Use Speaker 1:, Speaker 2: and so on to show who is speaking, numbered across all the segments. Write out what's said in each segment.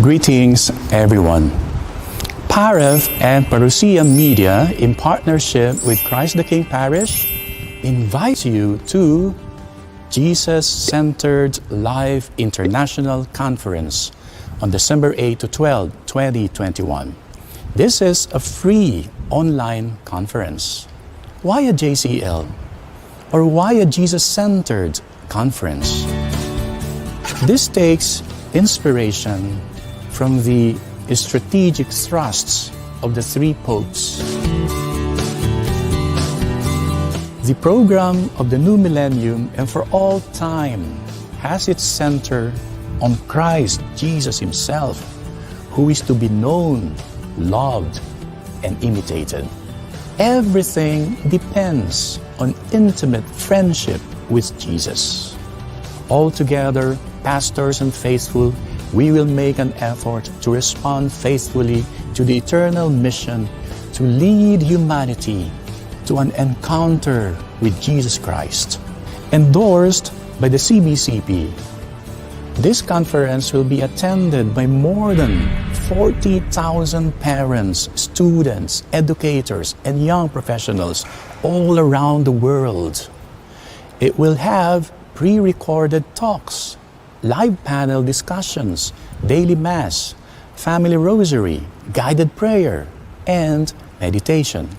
Speaker 1: Greetings, everyone. PAREF and Parousia Media, in partnership with Christ the King Parish, invites you to Jesus-Centered Life International Conference on December 8 to 12, 2021. This is a free online conference. Why a JCL? Or why a Jesus-Centered Conference? This takes inspiration from the strategic thrusts of the three popes. The program of the new millennium and for all time has its center on Christ Jesus himself, who is to be known, loved, and imitated. Everything depends on intimate friendship with Jesus. Altogether, pastors and faithful, we will make an effort to respond faithfully to the eternal mission to lead humanity to an encounter with Jesus Christ. Endorsed by the CBCP, this conference will be attended by more than 40,000 parents, students, educators, and young professionals all around the world. It will have pre-recorded talks, live panel discussions, daily mass, family rosary, guided prayer, and meditation.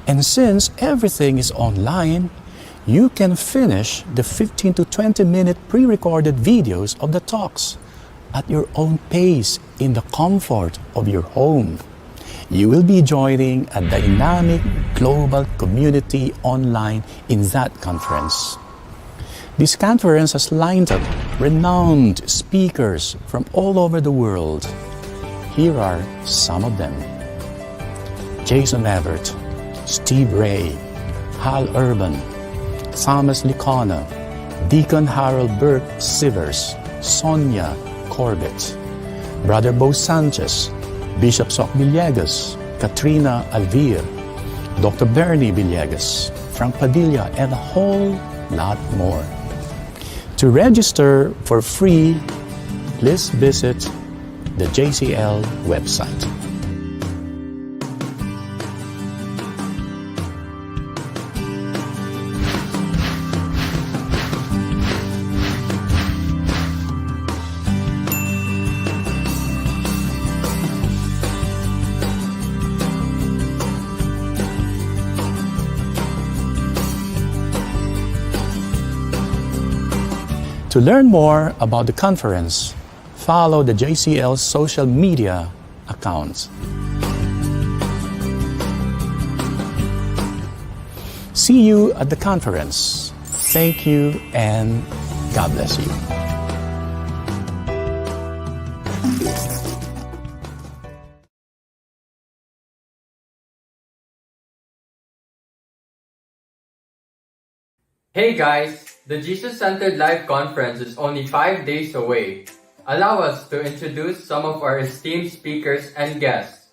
Speaker 1: And since everything is online, you can finish the 15 to 20 minute pre-recorded videos of the talks at your own pace in the comfort of your home. You will be joining a dynamic global community online in that conference. This conference has lined up renowned speakers from all over the world. Here are some of them: Jason Everett, Steve Ray, Hal Urban, Thomas Licona, Deacon Harold Burke Sivers, Sonia Corbett, Brother Bo Sanchez, Bishop Soc Villegas, Katrina Alvir, Dr. Bernie Villegas, Frank Padilla, and a whole lot more. To register for free, please visit the JCL website. To learn more about the conference, follow the JCL social media accounts. See you at the conference. Thank you and God bless you.
Speaker 2: Hey guys! The Jesus-Centered Life Conference is only 5 days away. Allow us to introduce some of our esteemed speakers and guests.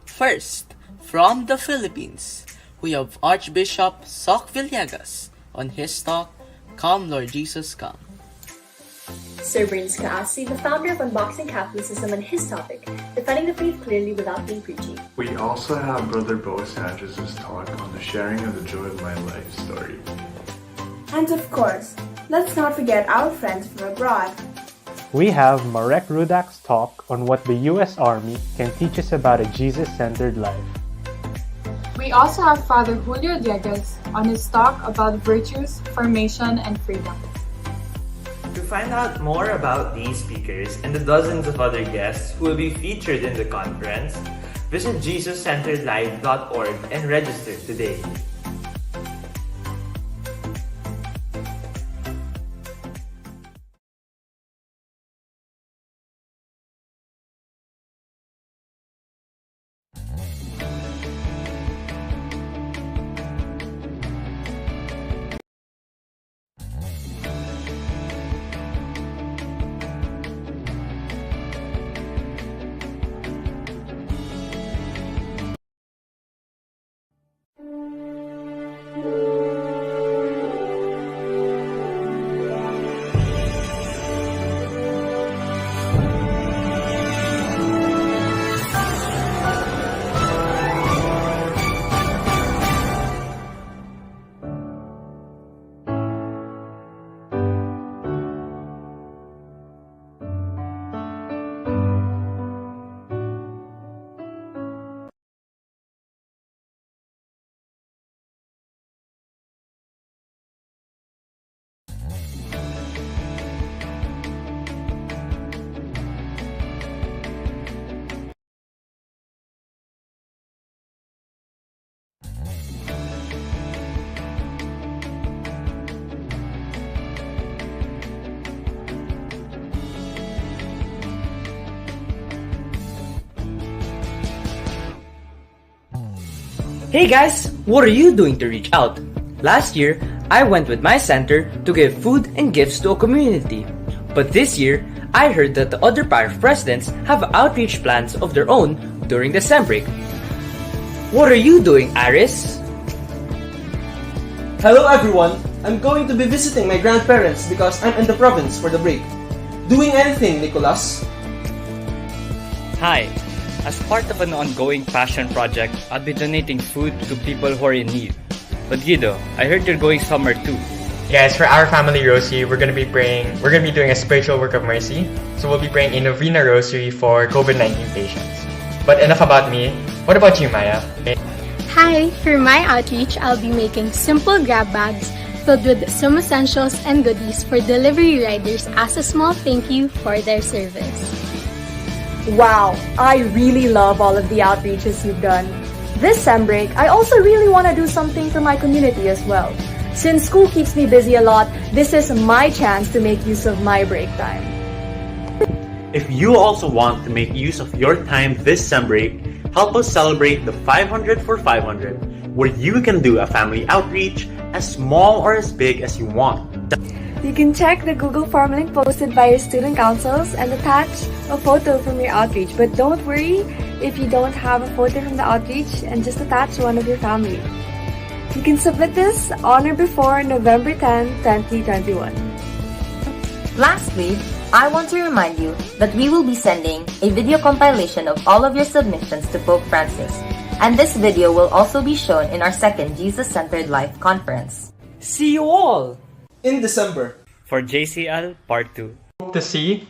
Speaker 3: First, from the Philippines, we have Archbishop Soc Villegas on his talk, Come Lord Jesus Come.
Speaker 4: Sir Bernice Kaasi, the founder of Unboxing Catholicism, on his topic, Defending the Faith Clearly Without Being Preachy.
Speaker 5: We also have Brother Bo Sanchez's talk on the sharing of the joy of my life story.
Speaker 6: And of course, let's not forget our friends from abroad.
Speaker 7: We have Marek Rudak's talk on what the U.S. Army can teach us about a Jesus-centered life.
Speaker 8: We also have Father Julio Dieguez on his talk about virtues, formation, and freedom.
Speaker 9: To find out more about these speakers and the dozens of other guests who will be featured in the conference, visit JesusCenteredLife.org and register today.
Speaker 10: Hey guys, what are you doing to reach out? Last year, I went with my center to give food and gifts to a community. But this year, I heard that the other PAREF presidents have outreach plans of their own during the sem break. What are you doing, Aris?
Speaker 11: Hello everyone! I'm going to be visiting my grandparents because I'm in the province for the break. Doing anything, Nicholas?
Speaker 12: Hi! As part of an ongoing passion project, I'll be donating food to people who are in need. But Guido, I heard you're going somewhere too.
Speaker 13: Guys, for our family rosary, we're gonna be doing a spiritual work of mercy. So we'll be praying a novena rosary for COVID-19 patients. But enough about me. What about you, Maya?
Speaker 14: Hi! For my outreach, I'll be making simple grab bags filled with some essentials and goodies for delivery riders as a small thank you for their service.
Speaker 15: Wow, I really love all of the outreaches you've done. This sem break, I also really want to do something for my community as well. Since school keeps me busy a lot, this is my chance to make use of my break time.
Speaker 16: If you also want to make use of your time this sem break, help us celebrate the 500 for 500, where you can do a family outreach as small or as big as you want.
Speaker 6: You can check the Google form link posted by your student councils and attach a photo from your outreach. But don't worry if you don't have a photo from the outreach and just attach one of your family. You can submit this on or before November 10, 2021.
Speaker 17: Lastly, I want to remind you that we will be sending a video compilation of all of your submissions to Pope Francis. And this video will also be shown in our second Jesus-Centered Life Conference.
Speaker 10: See you all
Speaker 11: in December
Speaker 12: for JCL Part 2.
Speaker 13: Hope to see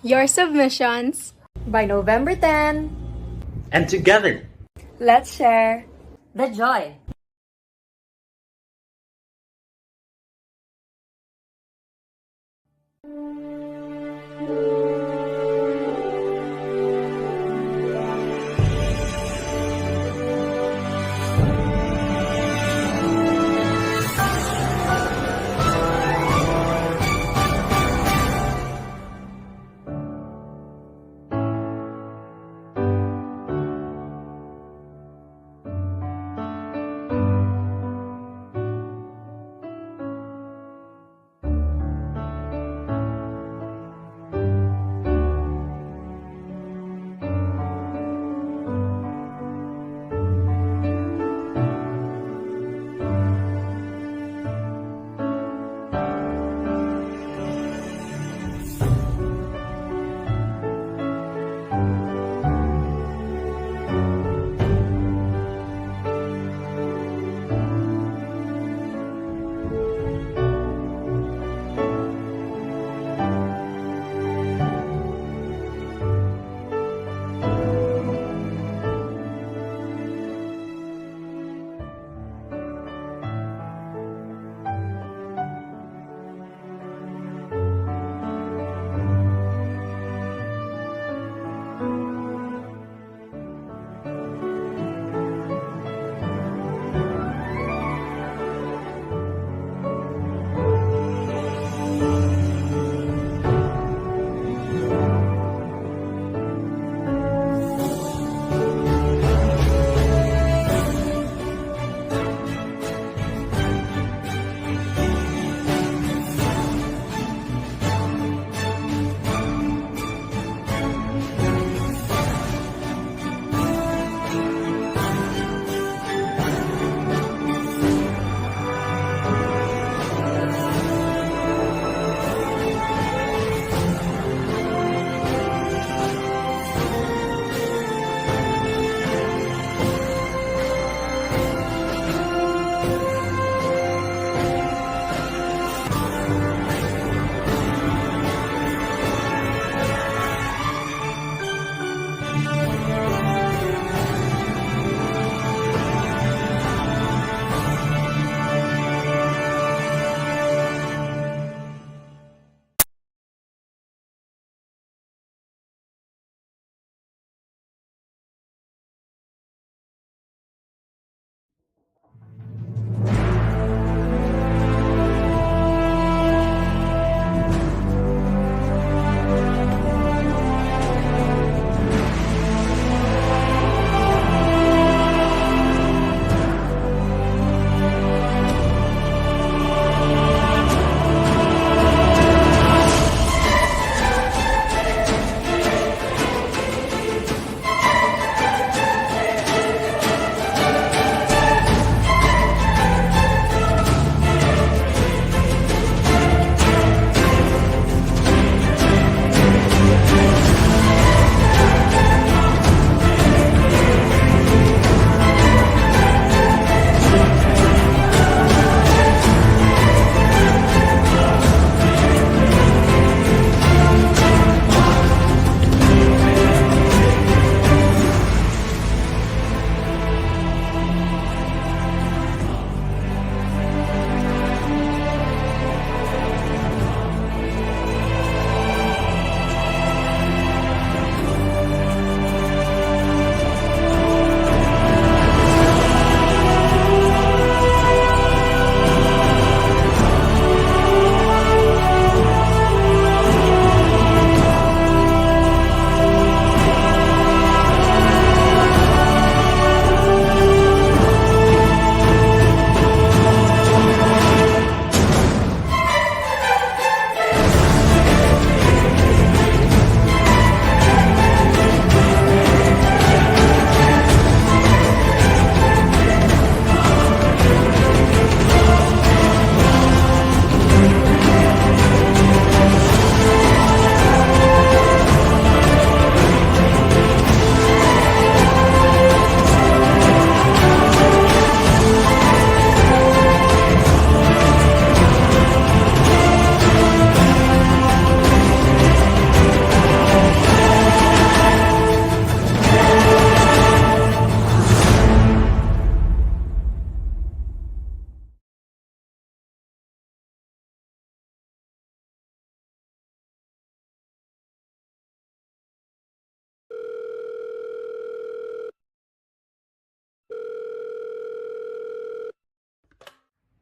Speaker 14: your submissions
Speaker 15: by November 10.
Speaker 16: And together,
Speaker 15: let's share
Speaker 17: the joy.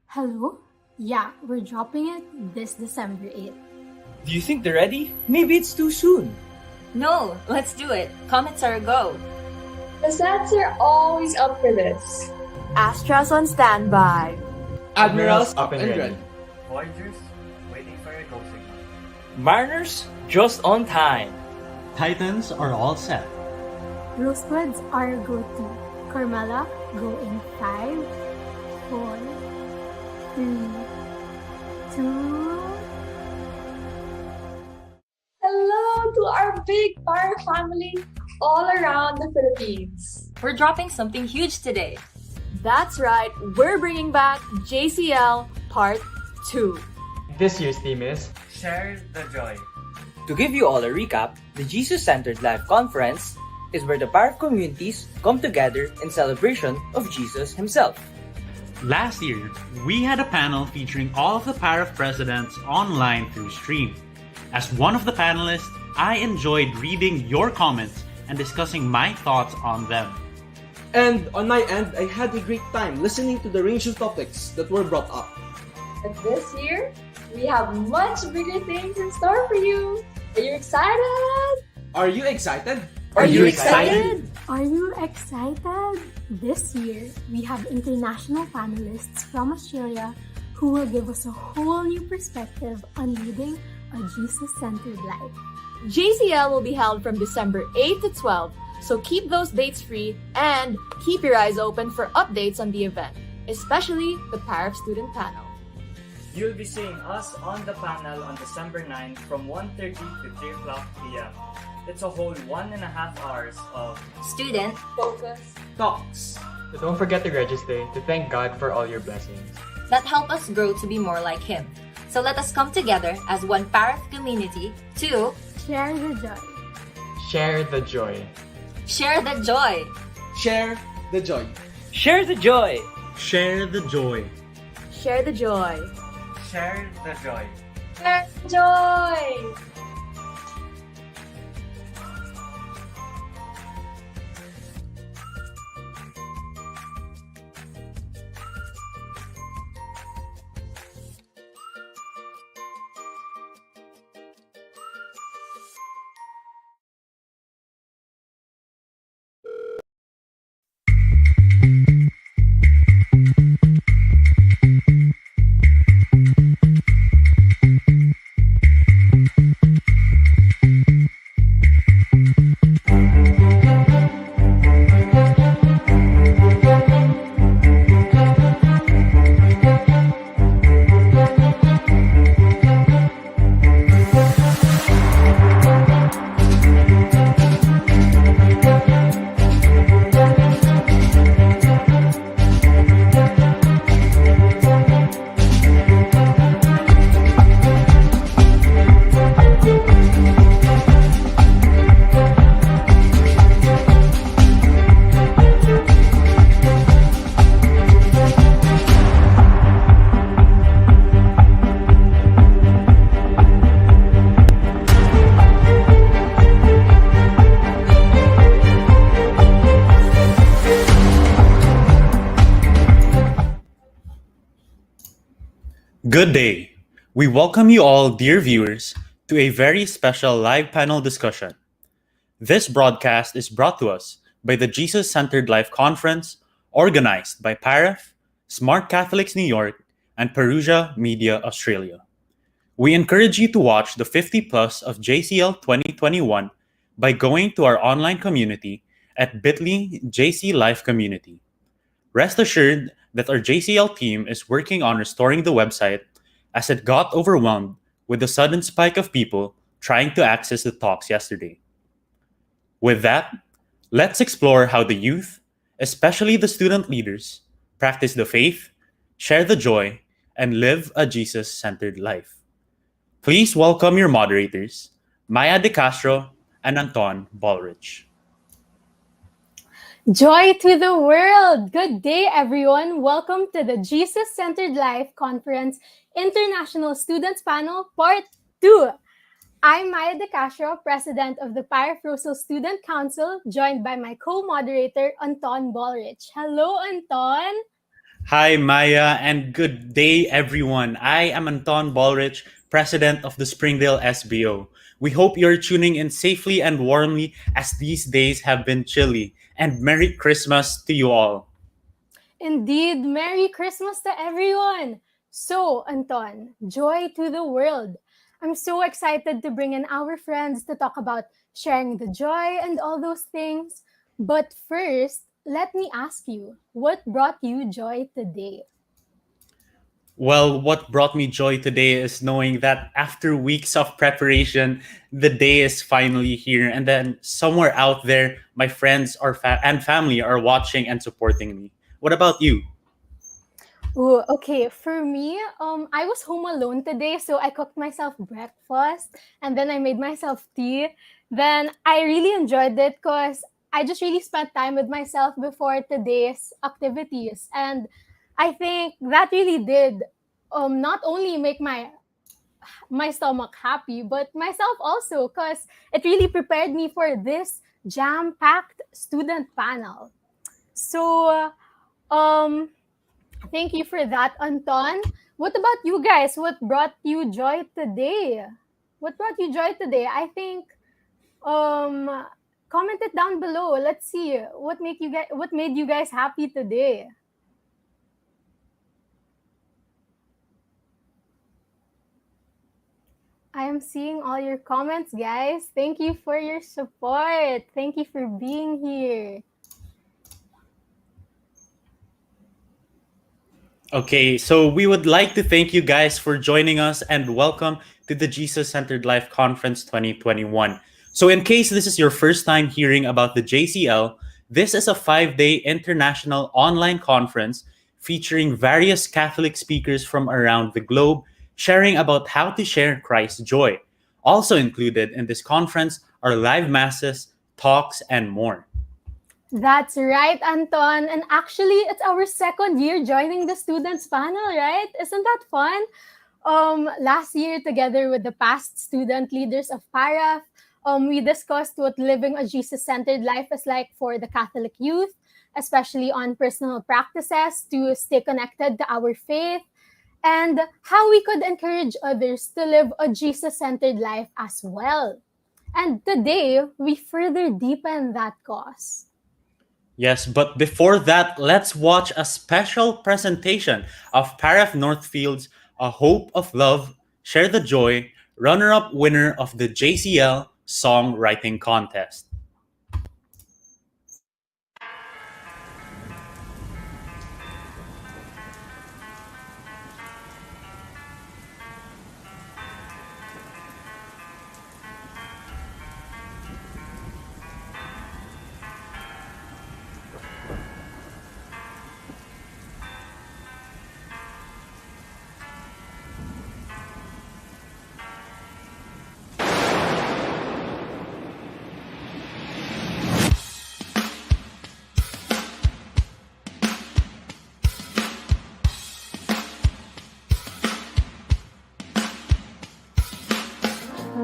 Speaker 14: Hello? Yeah, we're dropping it this December 8th.
Speaker 10: Do you think they're ready? Maybe it's too soon.
Speaker 17: No, let's do it. Comments are a go.
Speaker 6: The sets are always up for this.
Speaker 15: Astras on standby.
Speaker 11: Admirals
Speaker 13: up and ready.
Speaker 9: Voyagers, waiting for your go signal.
Speaker 10: Mariners, just on time.
Speaker 16: Titans are all set.
Speaker 14: Rosebuds are a go-to. Carmela, go in 5, 4, 3, 2...
Speaker 6: Hello to our big PAREF family all around the Philippines.
Speaker 17: We're dropping something huge today.
Speaker 15: That's right, we're bringing back JCL Part 2.
Speaker 13: This year's theme is
Speaker 9: Share the joy.
Speaker 10: To give you all a recap, the Jesus-Centered Life Conference is where the PAREF communities come together in celebration of Jesus himself.
Speaker 16: Last year, we had a panel featuring all of the PAREF presidents online through stream. As one of the panelists, I enjoyed reading your comments and discussing my thoughts on them.
Speaker 11: And on my end, I had a great time listening to the range of topics that were brought up.
Speaker 6: But this year, we have much bigger things in store for you. Are you excited?
Speaker 11: Are you excited?
Speaker 6: Are you excited?
Speaker 14: Are you excited? This year, we have international panelists from Australia who will give us a whole new perspective on leading a Jesus-centered life.
Speaker 15: JCL will be held from December 8 to 12, so keep those dates free and keep your eyes open for updates on the event, especially the PAREF Student Panel.
Speaker 12: You'll be seeing us on the panel on December 9 from 1:30 to 3 o'clock p.m. It's a whole 1.5 hours of
Speaker 17: student
Speaker 6: focus
Speaker 11: talks.
Speaker 13: So don't forget to register to thank God for all your blessings.
Speaker 17: that help us grow to be more like Him. So let us come together as one PAREF community to
Speaker 14: share the joy.
Speaker 13: Share the joy.
Speaker 17: Share the joy.
Speaker 11: Share the joy.
Speaker 10: Share the joy.
Speaker 16: Share the joy.
Speaker 15: Share the joy.
Speaker 9: Share the joy.
Speaker 6: Share the joy.
Speaker 16: Good day. We welcome you all, dear viewers, to a very special live panel discussion. This broadcast is brought to us by the Jesus-Centered Life Conference, organized by PAREF, Smart Catholics New York, and Perusia Media Australia. We encourage you to watch the 50 plus of JCL 2021 by going to our online community at bit.ly JC Life Community. Rest assured that our JCL team is working on restoring the website as it got overwhelmed with the sudden spike of people trying to access the talks yesterday. With that, let's explore how the youth, especially the student leaders, practice the faith, share the joy, and live a Jesus-centered life. Please welcome your moderators, Maya De Castro and Anton Ballrich.
Speaker 14: Joy to the world! Good day, everyone. Welcome to the Jesus-Centered Life Conference International Students Panel Part 2. I'm Maya De Castro, President of the PAREF Student Council, joined by my co-moderator, Anton Ballrich. Hello, Anton!
Speaker 16: Hi, Maya, and good day, everyone. I am Anton Balrich, President of the Springdale SBO. We hope you're tuning in safely and warmly as these days have been chilly. And Merry Christmas to you all.
Speaker 14: Indeed, Merry Christmas to everyone! So, Anton, joy to the world. I'm so excited to bring in our friends to talk about sharing the joy and all those things. But first, let me ask you, what brought you joy today?
Speaker 16: Well, what brought me joy today is knowing that after weeks of preparation, the day is finally here. And then somewhere out there, my friends and family are watching and supporting me. What about you?
Speaker 14: Ooh, okay, for me, I was home alone today, so I cooked myself breakfast and then I made myself tea. Then I really enjoyed it because I just really spent time with myself before today's activities. And I think that really did not only make my stomach happy, but myself also, because it really prepared me for this jam-packed student panel. So, thank you for that, Anton. What about you guys? What brought you joy today? What brought you joy today? I think comment it down below. Let's see what made you guys happy today. I am seeing all your comments, guys. Thank you for your support. Thank you for being here.
Speaker 16: Okay, so we would like to thank you guys for joining us and welcome to the Jesus Centered Life Conference 2021. So, in case this is your first time hearing about the JCL, this is a 5-day international online conference featuring various Catholic speakers from around the globe sharing about how to share Christ's joy. Also included in this conference are live masses, talks, and more.
Speaker 14: That's right, Anton. And actually, it's our second year joining the students panel, right? Isn't that fun? Last year, together with the past student leaders of PAREF, we discussed what living a Jesus-centered life is like for the Catholic youth, especially on personal practices to stay connected to our faith, and how we could encourage others to live a Jesus-centered life as well. And today, we further deepen that cause.
Speaker 16: Yes, but before that, let's watch a special presentation of PAREF Northfield's A Hope of Love, Share the Joy, runner-up winner of the JCL Songwriting Contest.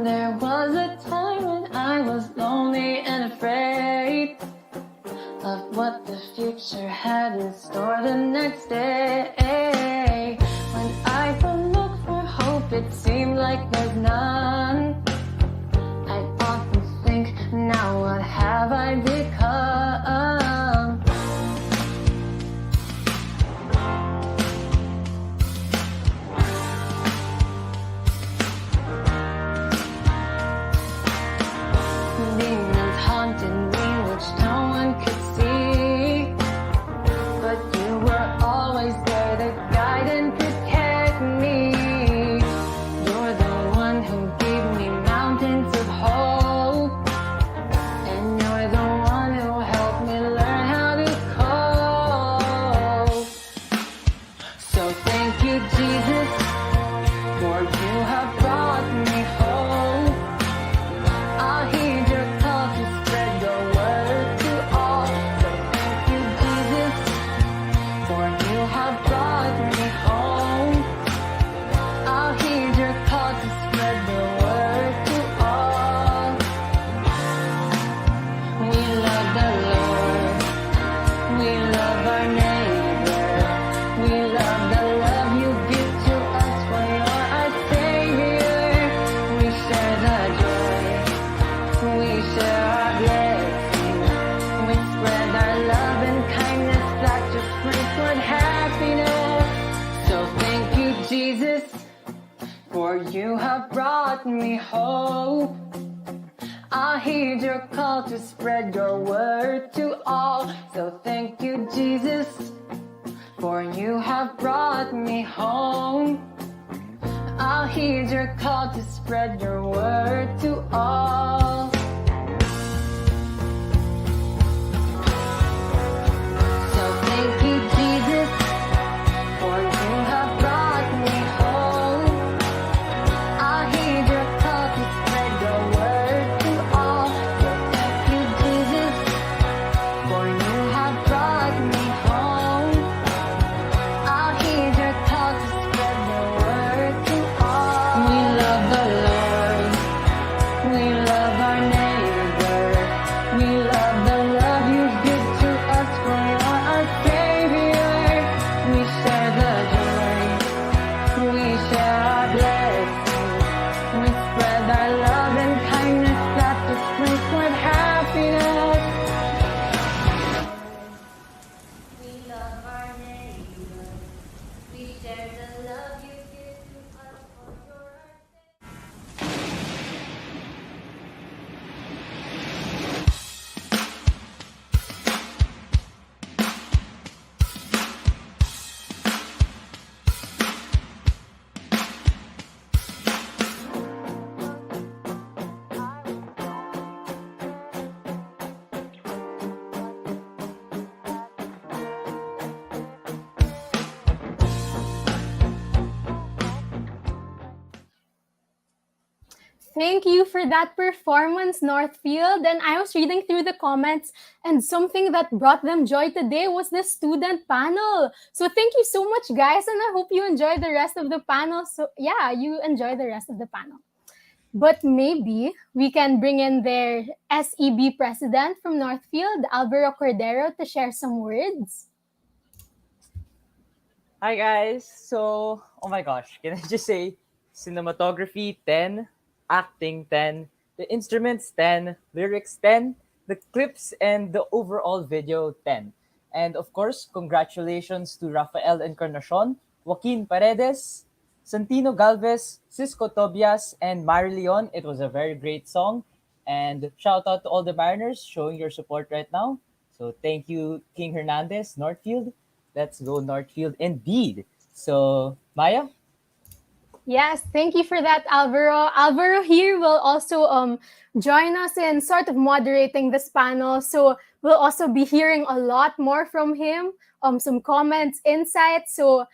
Speaker 18: There was a time when I was lonely and afraid of what the future had in store the next day. When I would look for hope, it seemed like there's none. I'd often think, now what have I become? Demons haunted me, which no one could see. But you were always there to guide and protect me. You're the one who gave me for you have brought me hope. I heed your call to spread your word to all. So thank you, Jesus, for you have brought me home. I'll heed your call to spread your word to all. So thank you, Jesus, for you have brought me home. I'll heed your call to spread your word to all. So thank you, Jesus, for you have brought me home. I'll heed your call to spread your word to all. We love the Lord. We love our neighbor. We love the love you give to us, for you're our Savior. We share the joy. We share our blessing. We spread our love and kindness that displays with happiness. We love our neighbor. We share the love you give to us, for you're our
Speaker 14: Thank you for that performance, Northfield. And I was reading through the comments, and something that brought them joy today was the student panel. So thank you so much, guys, and I hope you enjoy the rest of the panel. So yeah, you enjoy the rest of the panel. But maybe we can bring in their SEB president from Northfield, Alvaro Cordero, to share some words.
Speaker 10: Hi guys. So, oh my gosh, can I just say cinematography 10, acting 10, the instruments 10, lyrics 10, the clips and the overall video 10. And of course, congratulations to Rafael Encarnacion, Joaquin Paredes, Santino Galvez, Cisco Tobias, and Mari Leon. It was a very great song. And shout out to all the Mariners showing your support right now. So thank you, King Hernandez, Northfield. Let's go Northfield indeed. So, Maya?
Speaker 14: Yes, thank you for that, Alvaro. Alvaro here will also join us in sort of moderating this panel. So we'll also be hearing a lot more from him, some comments, insights. So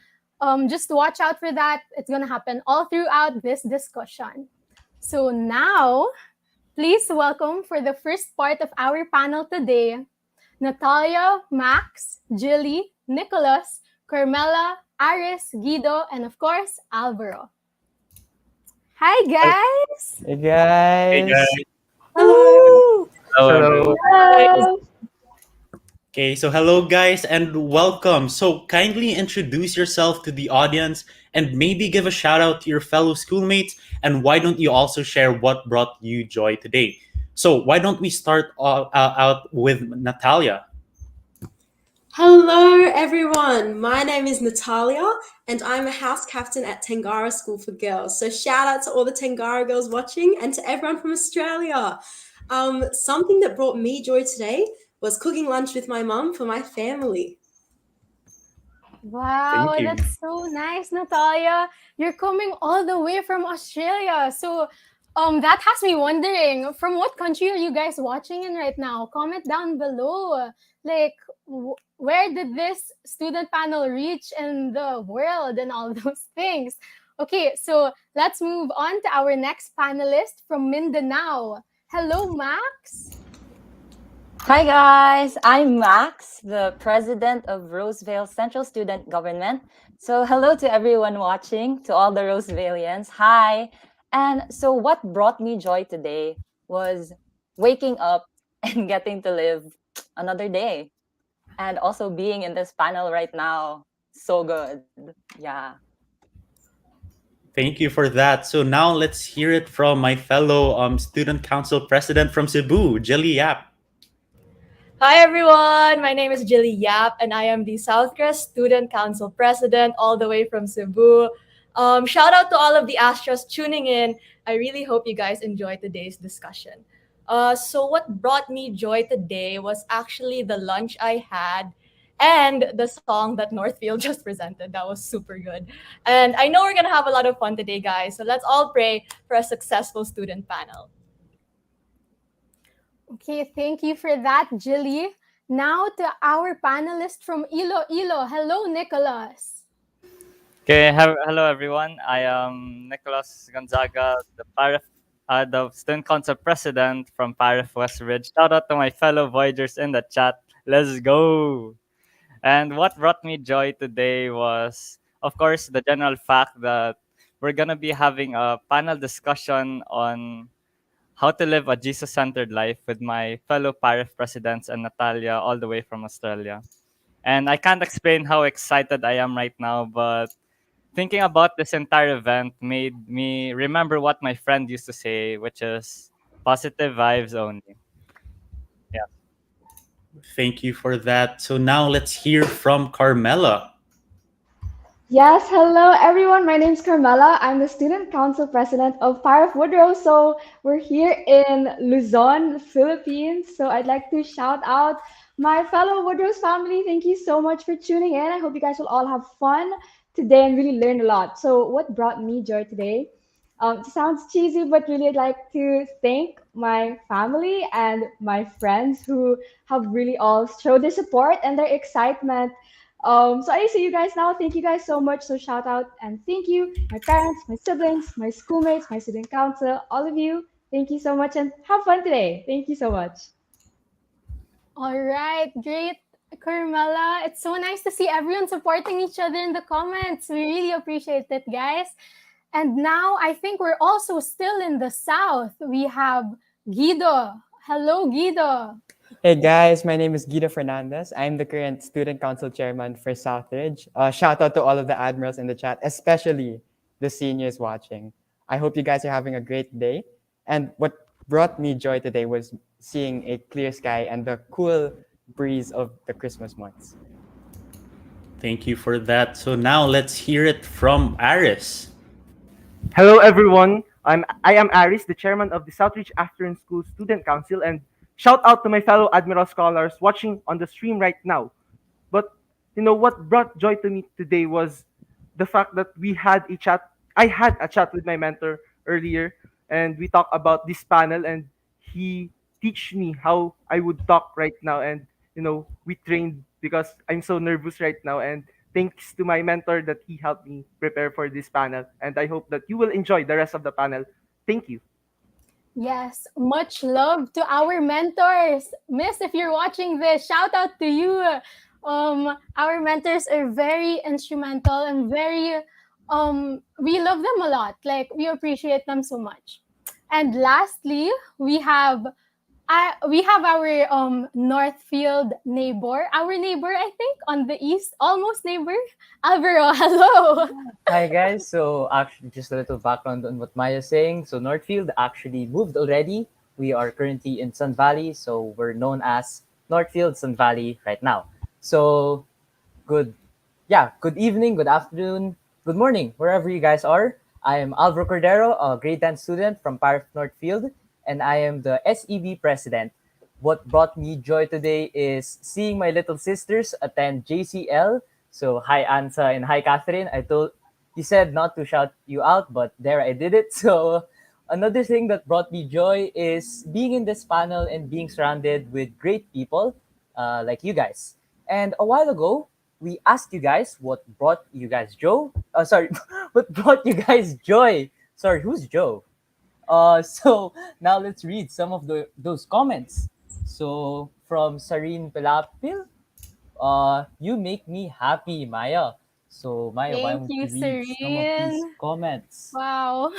Speaker 14: just watch out for that. It's going to happen all throughout this discussion. So now, please welcome for the first part of our panel today, Natalia, Max, Jilly, Nicholas, Carmela, Aris, Guido, and of course, Alvaro. Hi, guys!
Speaker 7: Hey guys!
Speaker 16: Hey guys!
Speaker 14: Hello!
Speaker 16: Hello.
Speaker 14: Hello!
Speaker 16: Okay, so hello guys and welcome. So kindly introduce yourself to the audience and maybe give a shout out to your fellow schoolmates, and why don't you also share what brought you joy today? So why don't we start out with Natalia?
Speaker 19: Hello everyone, my name is Natalia and I'm a house captain at Tangara School for Girls. So shout out to all the Tangara girls watching and to everyone from Australia. Something that brought me joy today was cooking lunch with my mum for my family.
Speaker 14: Wow,
Speaker 16: Thank you.
Speaker 14: that's so nice, Natalia. You're coming all the way from Australia. So that has me wondering, from what country are you guys watching in right now? Comment down below. Like, where did this student panel reach in the world and all those things? Okay, so let's move on to our next panelist from Mindanao. Hello, Max.
Speaker 17: Hi guys, I'm Max, the president of Rosevale Central Student Government. So hello to everyone watching, to all the Rosevalians. Hi. And so what brought me joy today was waking up and getting to live another day. And also being in this panel right now. So good. Yeah.
Speaker 16: Thank you for that. So now let's hear it from my fellow student council president from Cebu, Jelly Yap.
Speaker 20: Hi everyone, my name is Jilly Yap and I am the Southcrest Student Council President all the way from Cebu. Shout out to all of the Astros tuning in. I really hope you guys enjoy today's discussion. So what brought me joy today was actually the lunch I had and the song that Northfield just presented. That was super good. And I know we're going to have a lot of fun today, guys. So let's all pray for a successful student panel.
Speaker 14: Okay, thank you for that, Jilly. Now to our panelist from Iloilo. Hello, Nicholas.
Speaker 12: Okay, hello everyone. I am Nicholas Gonzaga, the Student Council President from PAREF Westridge. Shout out to my fellow Voyagers in the chat. Let's go! And what brought me joy today was, of course, the general fact that we're gonna be having a panel discussion on how to live a Jesus-centered life with my fellow PAREF presidents and Natalia all the way from Australia. And I can't explain how excited I am right now, but thinking about this entire event made me remember what my friend used to say, which is positive vibes only. Yeah.
Speaker 16: Thank you for that. So now let's hear from Carmela.
Speaker 6: Yes, hello everyone. My name is Carmela. I'm the Student Council President of PAREF Woodrow. So we're here in Luzon, Philippines. So I'd like to shout out my fellow Woodrow's family. Thank you so much for tuning in. I hope you guys will all have fun today and really learn a lot. So what brought me joy today? It sounds cheesy, but really I'd like to thank my family and my friends who have really all showed their support and their excitement. So I see you guys now. Thank you guys so much. So shout out and thank you, my parents, my siblings, my schoolmates, my student council, all of you. Thank you so much and have fun today. Thank you so much.
Speaker 14: All right, great, Carmela. It's so nice to see everyone supporting each other in the comments. We really appreciate it, guys. And now I think we're also still in the South. We have Guido. Hello, Guido.
Speaker 21: Hey guys, my name is Guido Fernandez. I'm the current Student Council Chairman for Southridge. Shout out to all of the admirals in the chat, especially the seniors watching. I hope you guys are having a great day. And what brought me joy today was seeing a clear sky and the cool breeze of the Christmas months.
Speaker 16: Thank you for that. So now let's hear it from Aris.
Speaker 22: Hello everyone. I am Aris, the chairman of the Southridge Afternoon School Student Council, and shout out to my fellow Admiral scholars watching on the stream right now. But you know what brought joy to me today was the fact that we had a chat. I had a chat with my mentor earlier, and we talked about this panel, and he teach me how I would talk right now. And you know, we trained because I'm so nervous right now. And thanks to my mentor that he helped me prepare for this panel. And I hope that you will enjoy the rest of the panel. Thank you.
Speaker 14: Yes, much love to our mentors. Miss, if you're watching this, shout out to you. Our mentors are very instrumental and very, we love them a lot. Like, we appreciate them so much. And lastly, we have our Northfield neighbor. Our neighbor, I think, on the east, almost neighbor. Alvaro, hello.
Speaker 10: Hi guys, so actually just a little background on what Maya's saying. So Northfield actually moved already. We are currently in Sun Valley, so we're known as Northfield Sun Valley right now. So good evening, good afternoon, good morning, wherever you guys are. I am Alvaro Cordero, a grade 10 student from PAREF Northfield, and I am the SEB president. What brought me joy today is seeing my little sisters attend JCL. So hi Ansa and hi Catherine. You said not to shout you out, but there I did it. So another thing that brought me joy is being in this panel and being surrounded with great people like you guys. And a while ago, we asked you guys what brought you guys joy. What brought you guys joy? Sorry, who's Joe? So now let's read some of those comments. So from Sareen Pelapil, you make me happy, Maya. So Maya, why don't you read some of these comments?
Speaker 14: Wow,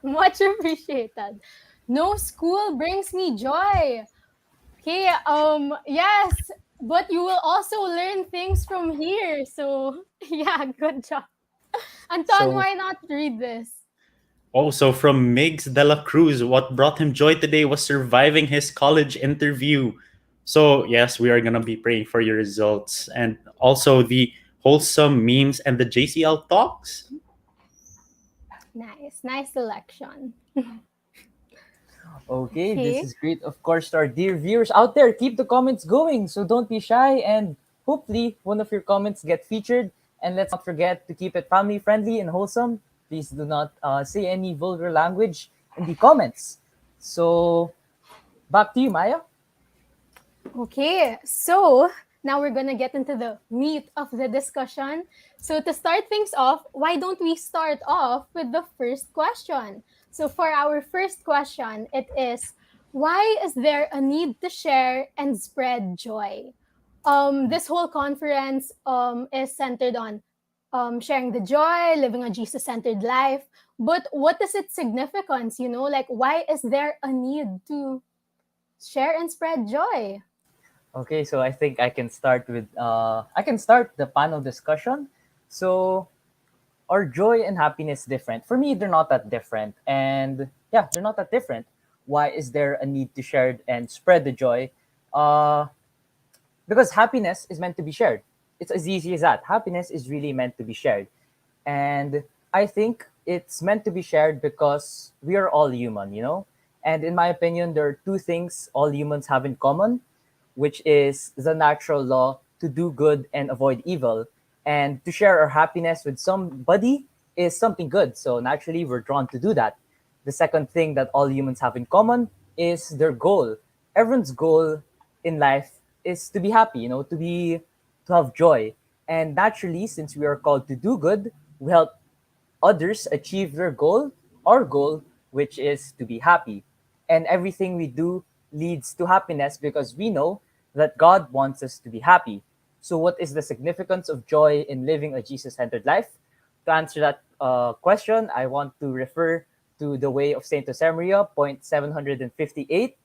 Speaker 14: much appreciated. No school brings me joy. Okay, yes, but you will also learn things from here. So yeah, good job. Anton, why not read this?
Speaker 16: Also from Migs de la Cruz, what brought him joy today was surviving his college interview. So yes, we are going to be praying for your results and also the wholesome memes and the JCL talks.
Speaker 14: Nice selection.
Speaker 10: Okay, this
Speaker 14: Okay.
Speaker 10: is great. Of course, to our dear viewers out there, keep the comments going. So don't be shy, and hopefully one of your comments get featured. And let's not forget to keep it family friendly and wholesome. Please do not say any vulgar language in the comments. So back to you, Maya.
Speaker 14: Okay, so now we're gonna get into the meat of the discussion. So to start things off, why don't we start off with the first question? So for our first question, it is, why is there a need to share and spread joy? This whole conference is centered on sharing the joy, living a Jesus-centered life. But what is its significance? Like why is there a need to share and spread joy?
Speaker 10: Okay, so I think I can start the panel discussion. So are joy and happiness different? For me, they're not that different. And yeah, they're not that different. Why is there a need to share and spread the joy? Uh, because happiness is meant to be shared. It's as easy as that. Happiness is really meant to be shared. And I think it's meant to be shared because we are all human. And in my opinion, there are two things all humans have in common, which is the natural law to do good and avoid evil. And to share our happiness with somebody is something good. So naturally, we're drawn to do that. The second thing that all humans have in common is their goal. Everyone's goal in life is to be happy, to have joy. And naturally, since we are called to do good, we help others achieve their goal, our goal, which is to be happy. And everything we do leads to happiness because we know that God wants us to be happy. So, what is the significance of joy in living a Jesus centered life? To answer that question, I want to refer to the way of St. Josemaria, point 758.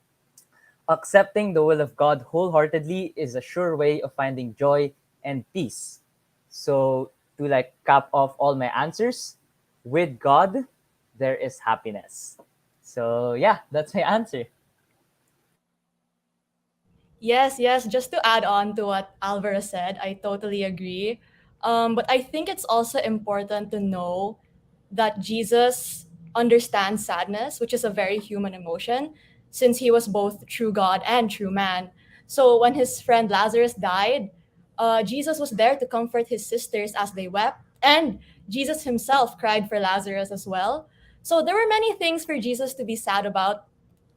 Speaker 10: Accepting the will of God wholeheartedly is a sure way of finding joy and peace. So, to like cap off all my answers, with God, there is happiness. So, yeah, that's my answer.
Speaker 20: Yes. Just to add on to what Alvaro said, I totally agree. But I think it's also important to know that Jesus understands sadness, which is a very human emotion, since he was both true God and true man. So when his friend Lazarus died, Jesus was there to comfort his sisters as they wept, and Jesus himself cried for Lazarus as well. So there were many things for Jesus to be sad about,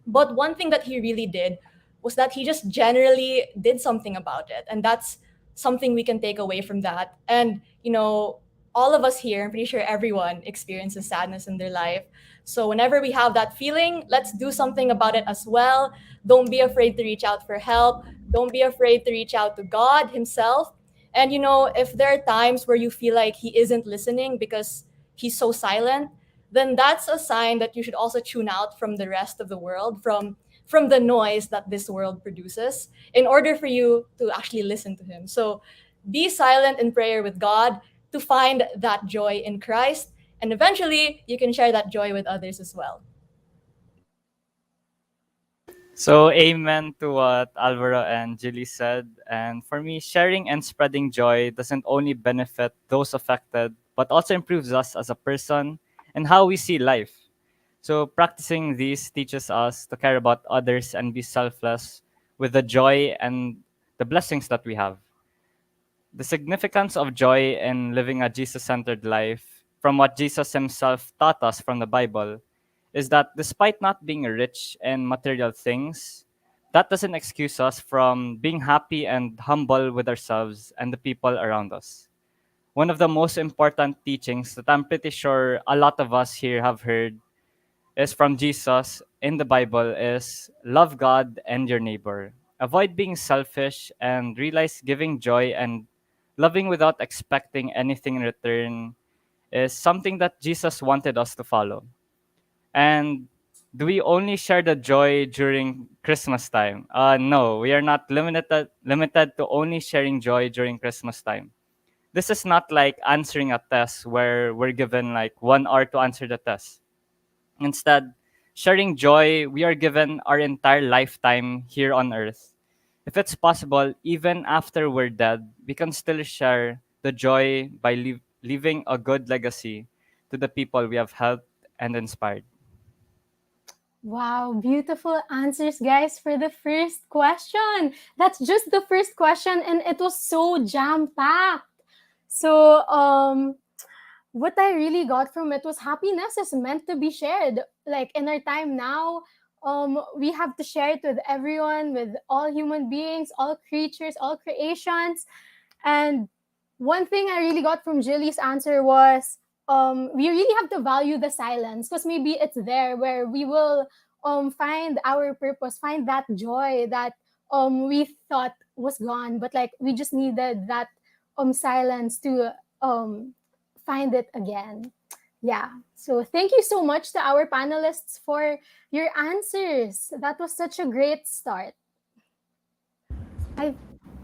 Speaker 20: but one thing that he really did was that he just generally did something about it. And that's something we can take away from that. And, all of us here, I'm pretty sure everyone experiences sadness in their life. So whenever we have that feeling, let's do something about it as well. Don't be afraid to reach out for help. Don't be afraid to reach out to God Himself. And, if there are times where you feel like He isn't listening because He's so silent, then that's a sign that you should also tune out from the rest of the world, from the noise that this world produces, in order for you to actually listen to him. So be silent in prayer with God to find that joy in Christ, and eventually you can share that joy with others as well.
Speaker 12: So, amen to what Alvaro and Julie said. And for me, sharing and spreading joy doesn't only benefit those affected, but also improves us as a person and how we see life. So, practicing these teaches us to care about others and be selfless with the joy and the blessings that we have. The significance of joy in living a Jesus centered life, from what Jesus himself taught us from the Bible, is that despite not being rich in material things, that doesn't excuse us from being happy and humble with ourselves and the people around us. One of the most important teachings that I'm pretty sure a lot of us here have heard is from Jesus in the Bible is love God and your neighbor. Avoid being selfish and realize giving joy and loving without expecting anything in return is something that Jesus wanted us to follow. And do we only share the joy during Christmas time? No, we are not limited to only sharing joy during Christmas time. This is not like answering a test where we're given like 1 hour to answer the test. Instead, sharing joy, we are given our entire lifetime here on earth. If it's possible, even after we're dead, we can still share the joy by leaving a good legacy to to the people we have helped and inspired.
Speaker 14: Wow, beautiful answers, guys, for the first question. That's just the first question, and it was so jam packed. So, what I really got from it was happiness is meant to be shared. Like in our time now, we have to share it with everyone, with all human beings, all creatures, all creations. And one thing I really got from Jilly's answer was we really have to value the silence because maybe it's there where we will find our purpose, find that joy that we thought was gone, but like we just needed that silence to find it again. Yeah. So thank you so much to our panelists for your answers. That was such a great start. I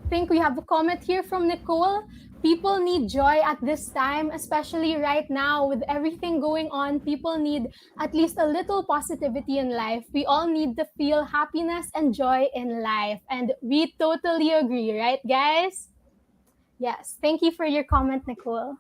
Speaker 14: think we have a comment here from Nicole. People need joy at this time, especially right now with everything going on. People need at least a little positivity in life. We all need to feel happiness and joy in life. And we totally agree, right, guys? Yes. Thank you for your comment, Nicole.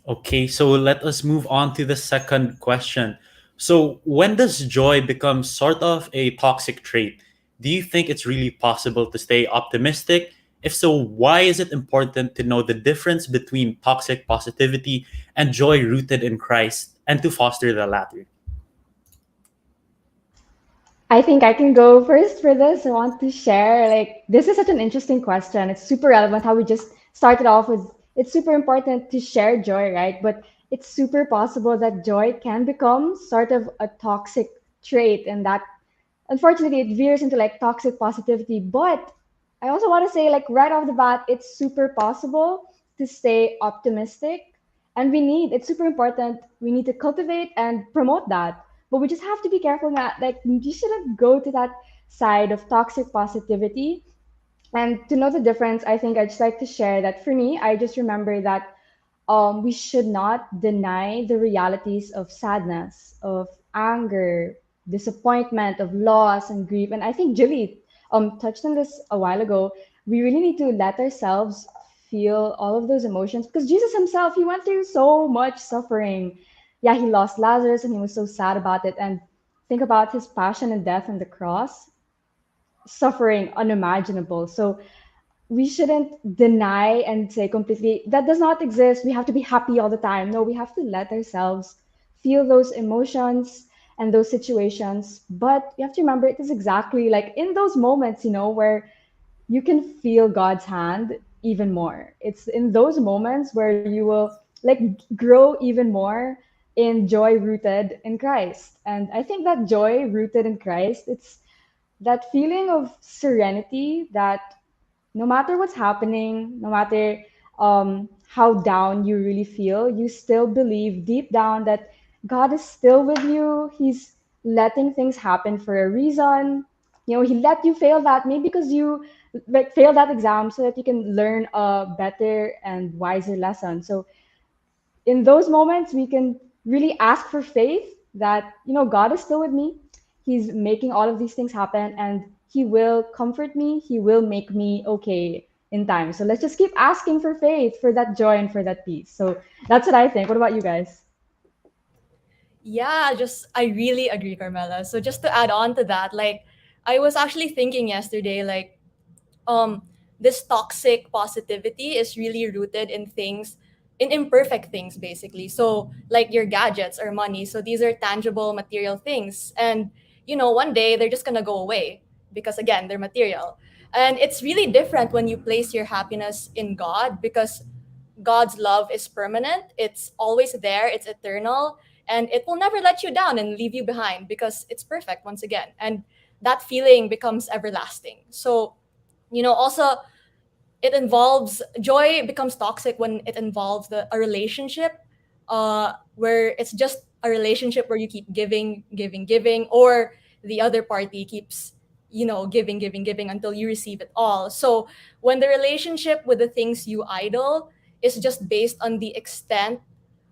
Speaker 16: Okay, so let us move on to the second question. So, when does joy become sort of a toxic trait? Do you think it's really possible to stay optimistic? If so, why is it important to know the difference between toxic positivity and joy rooted in Christ and to foster the latter?
Speaker 6: I think I can go first for this. I want to share, like, this is such an interesting question. It's super relevant how we just started off with it's super important to share joy, right? But it's super possible that joy can become sort of a toxic trait, and that unfortunately it veers into like toxic positivity. But I also want to say, like, right off the bat, it's super possible to stay optimistic, and it's super important. We need to cultivate and promote that, but we just have to be careful that, like, you shouldn't go to that side of toxic positivity. And to know the difference, I think I'd just like to share that for me, I just remember that we should not deny the realities of sadness, of anger, disappointment, of loss and grief. And I think Julie touched on this a while ago. We really need to let ourselves feel all of those emotions because Jesus himself, he went through so much suffering. Yeah, he lost Lazarus and he was so sad about it. And think about his passion and death on the cross, suffering unimaginable. So we shouldn't deny and say completely that does not exist. We have to be happy all the time. No, we have to let ourselves feel those emotions and those situations. But you have to remember it is exactly like in those moments, where you can feel God's hand even more. It's in those moments where you will like grow even more in joy rooted in Christ. And I think that joy rooted in Christ, it's that feeling of serenity that no matter what's happening, no matter how down you really feel, you still believe deep down that God is still with you. He's letting things happen for a reason. He let you fail that maybe because you like failed that exam so that you can learn a better and wiser lesson. So in those moments, we can really ask for faith that, God is still with me. He's making all of these things happen and he will comfort me. He will make me okay in time. So let's just keep asking for faith, for that joy and for that peace. So that's what I think. What about you guys?
Speaker 20: Yeah, I really agree, Carmela. So just to add on to that, like I was actually thinking yesterday, like this toxic positivity is really rooted in things, in imperfect things basically. So like your gadgets or money. So these are tangible material things. And one day they're just gonna go away because again, they're material. And it's really different when you place your happiness in God because God's love is permanent. It's always there, it's eternal, and it will never let you down and leave you behind because it's perfect once again. And that feeling becomes everlasting. So, also it involves joy becomes toxic when it involves a relationship where it's just a relationship where you keep giving, giving, giving, or the other party keeps giving, giving, giving until you receive it all. So when the relationship with the things you idol is just based on the extent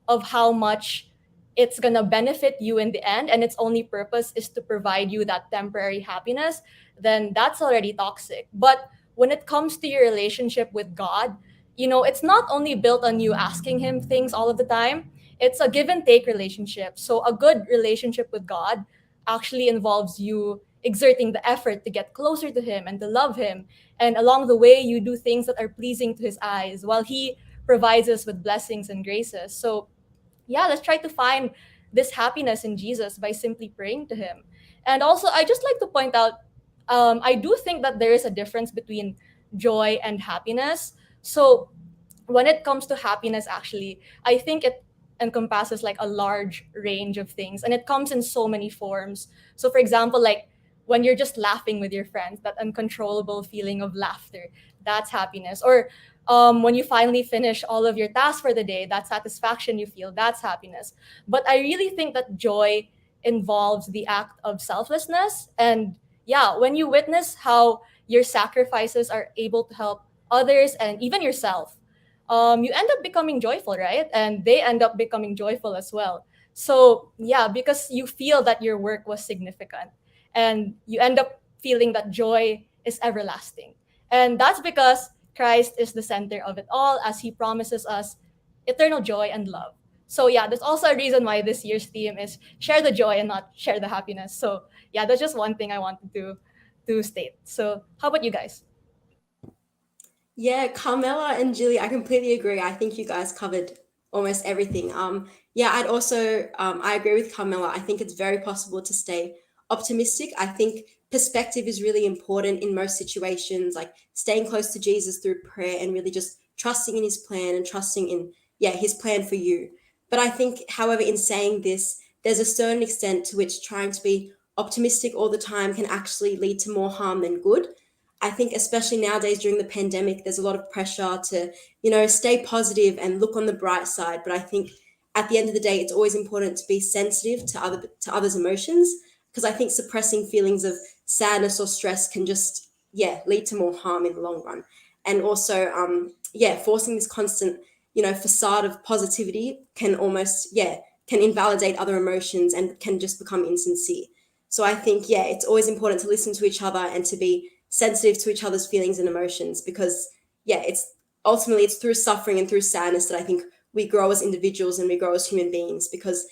Speaker 20: of how much it's gonna benefit you in the end and its only purpose is to provide you that temporary happiness, then that's already toxic. But when it comes to your relationship with God, it's not only built on you asking him things all of the time. it's a give and take relationship. So a good relationship with God actually involves you exerting the effort to get closer to him and to love him, and along the way you do things that are pleasing to his eyes while he provides us with blessings and graces. So yeah, let's try to find this happiness in Jesus by simply praying to him. And also, I just like to point out, I do think that there is a difference between joy and happiness. So when it comes to happiness, actually, I think it encompasses like a large range of things, and it comes in so many forms. So for example, like when you're just laughing with your friends, that uncontrollable feeling of laughter, that's happiness. Or when you finally finish all of your tasks for the day, that satisfaction you feel, that's happiness. But I really think that joy involves the act of selflessness. And yeah, when you witness how your sacrifices are able to help others and even yourself, you end up becoming joyful, right? And they end up becoming joyful as well. So yeah, because you feel that your work was significant, and you end up feeling that joy is everlasting. And that's because Christ is the center of it all, as he promises us eternal joy and love. So yeah, there's also a reason why this year's theme is share the joy and not share the happiness. So yeah, that's just one thing I wanted to state. So how about you guys?
Speaker 19: Yeah, Carmela and Julie, I completely agree. I think you guys covered almost everything. Yeah, I'd also I agree with Carmela. I think it's very possible to stay optimistic. I think perspective is really important in most situations, like staying close to Jesus through prayer and really just trusting in his plan and trusting in his plan for you. But I think, however, in saying this, there's a certain extent to which trying to be optimistic all the time can actually lead to more harm than good. I think especially nowadays during the pandemic, there's a lot of pressure to, stay positive and look on the bright side. But I think at the end of the day, it's always important to be sensitive to others' emotions, because I think suppressing feelings of sadness or stress can just, lead to more harm in the long run. And also, forcing this constant, facade of positivity can almost, can invalidate other emotions and can just become insincere. So I think, it's always important to listen to each other and to be sensitive to each other's feelings and emotions, because it's ultimately it's through suffering and through sadness that I think we grow as individuals and we grow as human beings. Because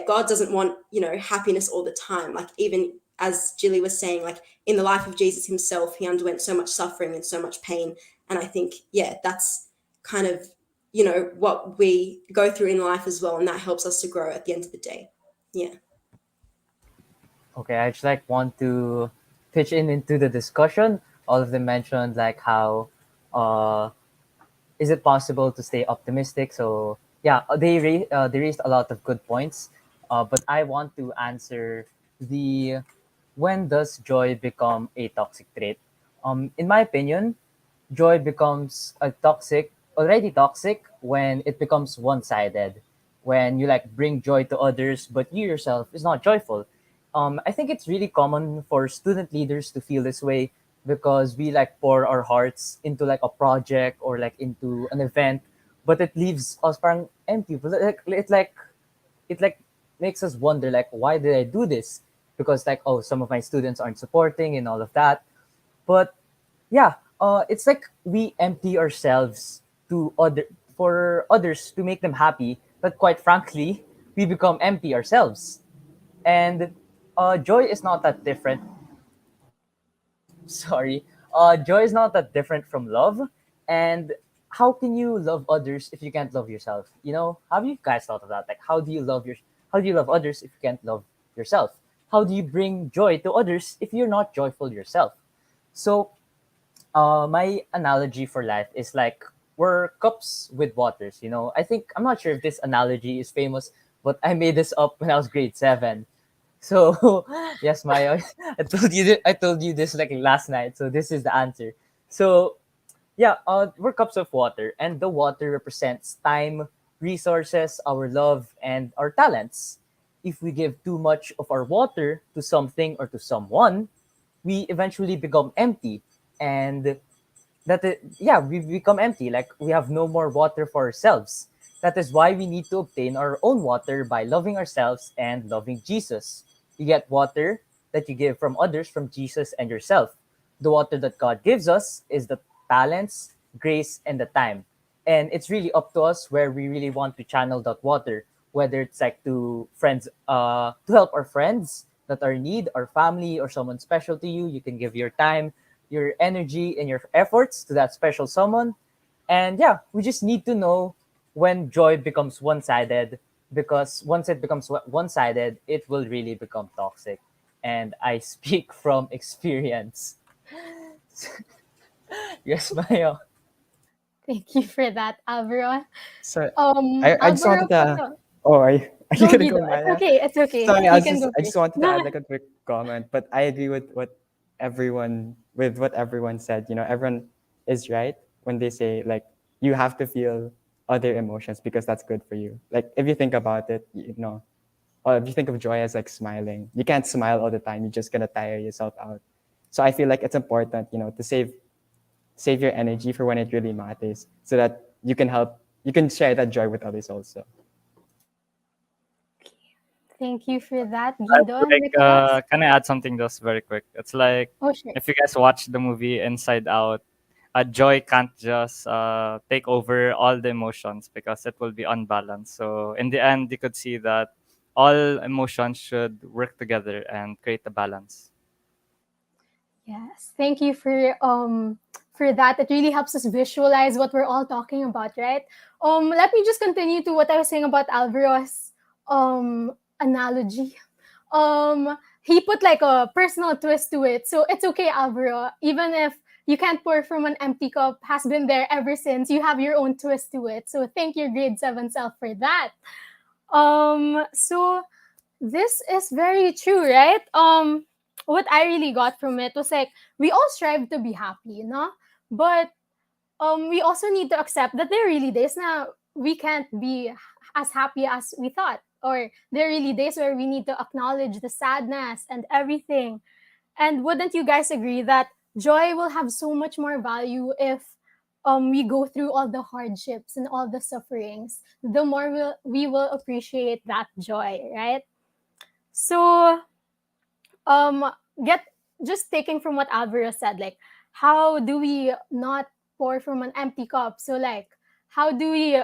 Speaker 19: God doesn't want happiness all the time. Like, even as Jilly was saying, like in the life of Jesus himself, he underwent so much suffering and so much pain. And I think that's kind of what we go through in life as well, and that helps us to grow at the end of the day.
Speaker 10: Okay, I just like want to pitch in into the discussion. All of them mentioned like how is it possible to stay optimistic? So yeah, they raised a lot of good points. But I want to answer the when does joy become a toxic trait? In my opinion, joy becomes already toxic when it becomes one-sided. When you like bring joy to others, but you yourself is not joyful. I think it's really common for student leaders to feel this way because we like pour our hearts into like a project or like into an event, but it leaves us parang empty. But it like makes us wonder like why did I do this? Because like oh some of my students aren't supporting and all of that. But yeah, it's like we empty ourselves to other for others to make them happy, but quite frankly, we become empty ourselves. And joy is not that different. Sorry, joy is not that different from love. And how can you love others if you can't love yourself? You know, have you guys thought of that? Like, how do you love others if you can't love yourself? How do you bring joy to others if you're not joyful yourself? So, my analogy for life is like we're cups with waters. You know, I think I'm not sure if this analogy is famous, but I made this up when I was grade 7. So yes, Maya, I told you this like last night. So this is the answer. So yeah, we're cups of water, and the water represents time, resources, our love, and our talents. If we give too much of our water to something or to someone, we eventually become empty, and we become empty. Like we have no more water for ourselves. That is why we need to obtain our own water by loving ourselves and loving Jesus. You get water that you give from others, from Jesus and yourself. The water that God gives us is the talents, grace, and the time. And it's really up to us where we really want to channel that water, whether it's like to friends, to help our friends that are in need, our family, or someone special to you. You can give your time, your energy, and your efforts to that special someone. And yeah, we just need to know when joy becomes one-sided, because once it becomes one-sided, it will really become toxic. And I speak from experience. Yes, Maya.
Speaker 14: Thank you for that, Alvaro.
Speaker 21: So I just
Speaker 14: Alvaro,
Speaker 21: wanted to. Oh, are you
Speaker 14: go
Speaker 21: gonna
Speaker 14: Guido.
Speaker 21: go,
Speaker 14: It's
Speaker 21: Maya?
Speaker 14: okay. It's okay.
Speaker 21: Sorry,
Speaker 14: You can go
Speaker 21: I just
Speaker 14: first.
Speaker 21: wanted to
Speaker 14: No.
Speaker 21: add like a quick comment, but I agree with what everyone said. You know, everyone is right when they say like you have to feel other emotions because that's good for you. Like if you think about it, you know, or if you think of joy as like smiling, you can't smile all the time. You're just gonna tire yourself out. So I feel like it's important, you know, to save your energy for when it really matters, so that you can share that joy with others also.
Speaker 14: Thank you for that,
Speaker 12: It's
Speaker 14: Guido.
Speaker 12: like,
Speaker 14: Nicholas?
Speaker 12: can I add something just very quick? It's like,
Speaker 14: Oh, sure.
Speaker 12: if you guys watch the movie Inside Out, joy can't just take over all the emotions because it will be unbalanced. So in the end, you could see that all emotions should work together and create a balance.
Speaker 14: Yes, thank you for that. It really helps us visualize what we're all talking about, right? Let me just continue to what I was saying about Alvaro's analogy. He put like a personal twist to it. So it's okay, Alvaro. Even if you can't pour from an empty cup, has been there ever since. You have your own twist to it. So thank your grade 7 self for that. So this is very true, right? What I really got from it was like we all strive to be happy, you know? But we also need to accept that there are really days now we can't be as happy as we thought. Or there are really days where we need to acknowledge the sadness and everything. And wouldn't you guys agree that joy will have so much more value if we go through all the hardships and all the sufferings? The more we will appreciate that joy, right? So, um, get just taking from what Alvaro said, like, how do we not pour from an empty cup? So, like, how do we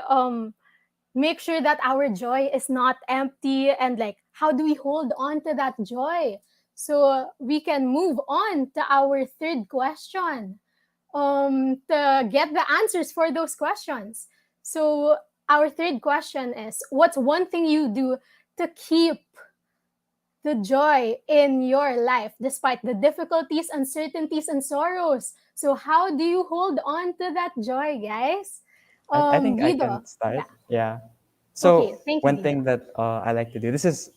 Speaker 14: make sure that our joy is not empty, and like, how do we hold on to that joy so we can move on to our third question, to get the answers for those questions. So, our third question is, what's one thing you do to keep the joy in your life despite the difficulties, uncertainties, and sorrows? So how do you hold on to that joy, guys?
Speaker 21: I think I
Speaker 14: Guido.
Speaker 21: can start.
Speaker 14: Yeah.
Speaker 21: Yeah.
Speaker 14: Okay,
Speaker 21: So
Speaker 14: thank you,
Speaker 21: one
Speaker 14: Guido.
Speaker 21: thing that I like to do, this is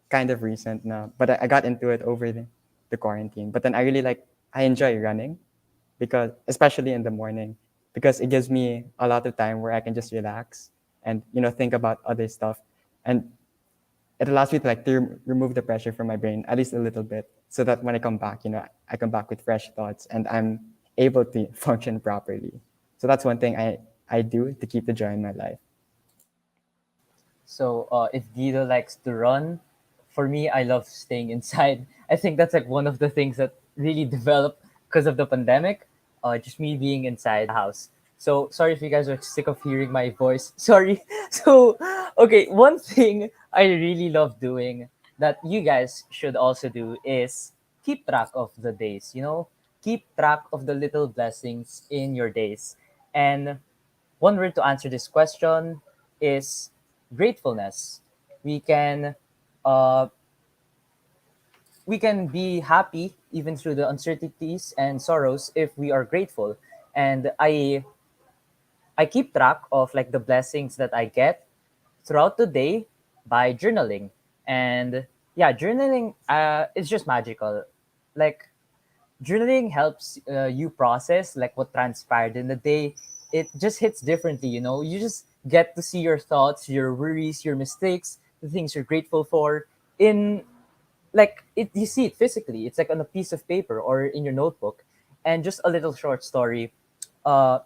Speaker 21: kind of recent now, but I got into it over the quarantine. But then I enjoy running, because especially in the morning, because it gives me a lot of time where I can just relax and think about other stuff, and it allows me to remove the pressure from my brain at least a little bit, so that when I come back, I come back with fresh thoughts and I'm able to function properly. So that's one thing I do to keep the joy in my life.
Speaker 10: So if Guido likes to run, for me, I love staying inside. I think that's like one of the things that really developed because of the pandemic. Just me being inside the house. So sorry if you guys are sick of hearing my voice. Sorry. So okay, one thing I really love doing that you guys should also do is keep track of the days. Keep track of the little blessings in your days. And one word to answer this question is gratefulness. We can uh, we can be happy even through the uncertainties and sorrows if we are grateful. And I keep track of like the blessings that I get throughout the day by journaling. And yeah, journaling is just magical. Like journaling helps you process like what transpired in the day. It just hits differently. You just get to see your thoughts, your worries, your mistakes, the things you're grateful for in like it. You see it physically. It's like on a piece of paper or in your notebook. And just a little short story. uh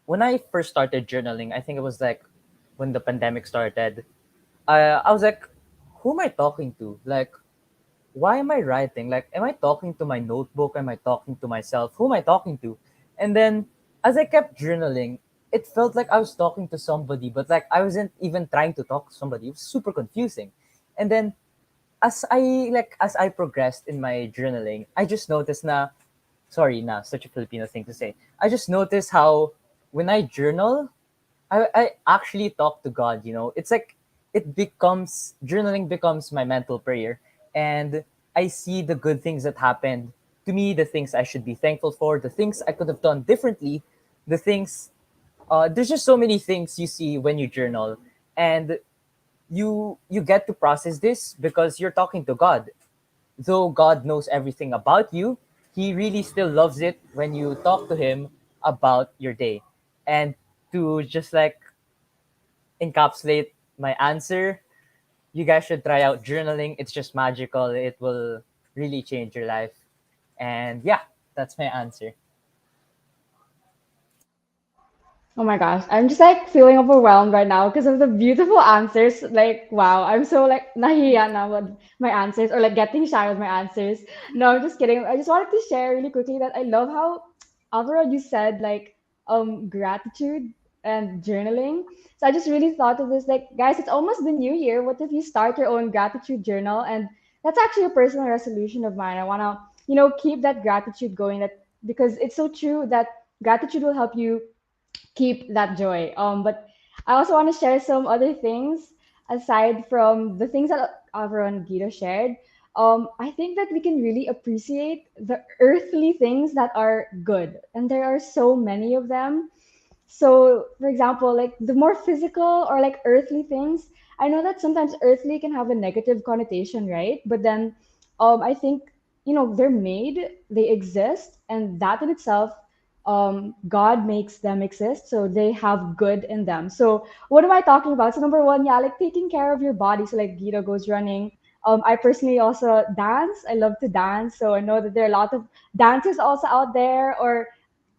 Speaker 10: when I first started journaling, I think it was like when the pandemic started. I was like, who am I talking to? Like, why am I writing? Like, am I talking to my notebook? Am I talking to myself? Who am I talking to? And then as I kept journaling, it felt like I was talking to somebody, but like I wasn't even trying to talk to somebody. It was super confusing. And then as I progressed in my journaling, I just noticed na sorry na such a Filipino thing to say. I just noticed how when I journal, I actually talk to God, you know. It's like journaling becomes my mental prayer, and I see the good things that happened to me, the things I should be thankful for, the things I could have done differently, the things there's just so many things you see when you journal, and you get to process this because you're talking to God. Though God knows everything about you, he really still loves it when you talk to him about your day. And to just like encapsulate my answer, you guys should try out journaling. It's just magical. It will really change your life. And yeah, that's my answer.
Speaker 6: Oh my gosh, I'm just like feeling overwhelmed right now because of the beautiful answers. Like, wow, I'm so like nahiya now with my answers or like getting shy with my answers. No, I'm just kidding. I just wanted to share really quickly that I love how Alvaro you said like gratitude and journaling. So I just really thought of this like guys, it's almost the new year. What if you start your own gratitude journal? And that's actually a personal resolution of mine. I wanna, keep that gratitude going that because it's so true that gratitude will help you keep that joy. But I also want to share some other things aside from the things that Alvaro and Guido shared. I think that we can really appreciate the earthly things that are good, and there are so many of them. So, for example, like the more physical or like earthly things, I know that sometimes earthly can have a negative connotation, right? But then I think, they're made, they exist, and that in itself, God makes them exist. So they have good in them. So, what am I talking about? So, number one, yeah, like taking care of your body. So, like Guido goes running. I personally also dance. I love to dance. So, I know that there are a lot of dancers also out there, or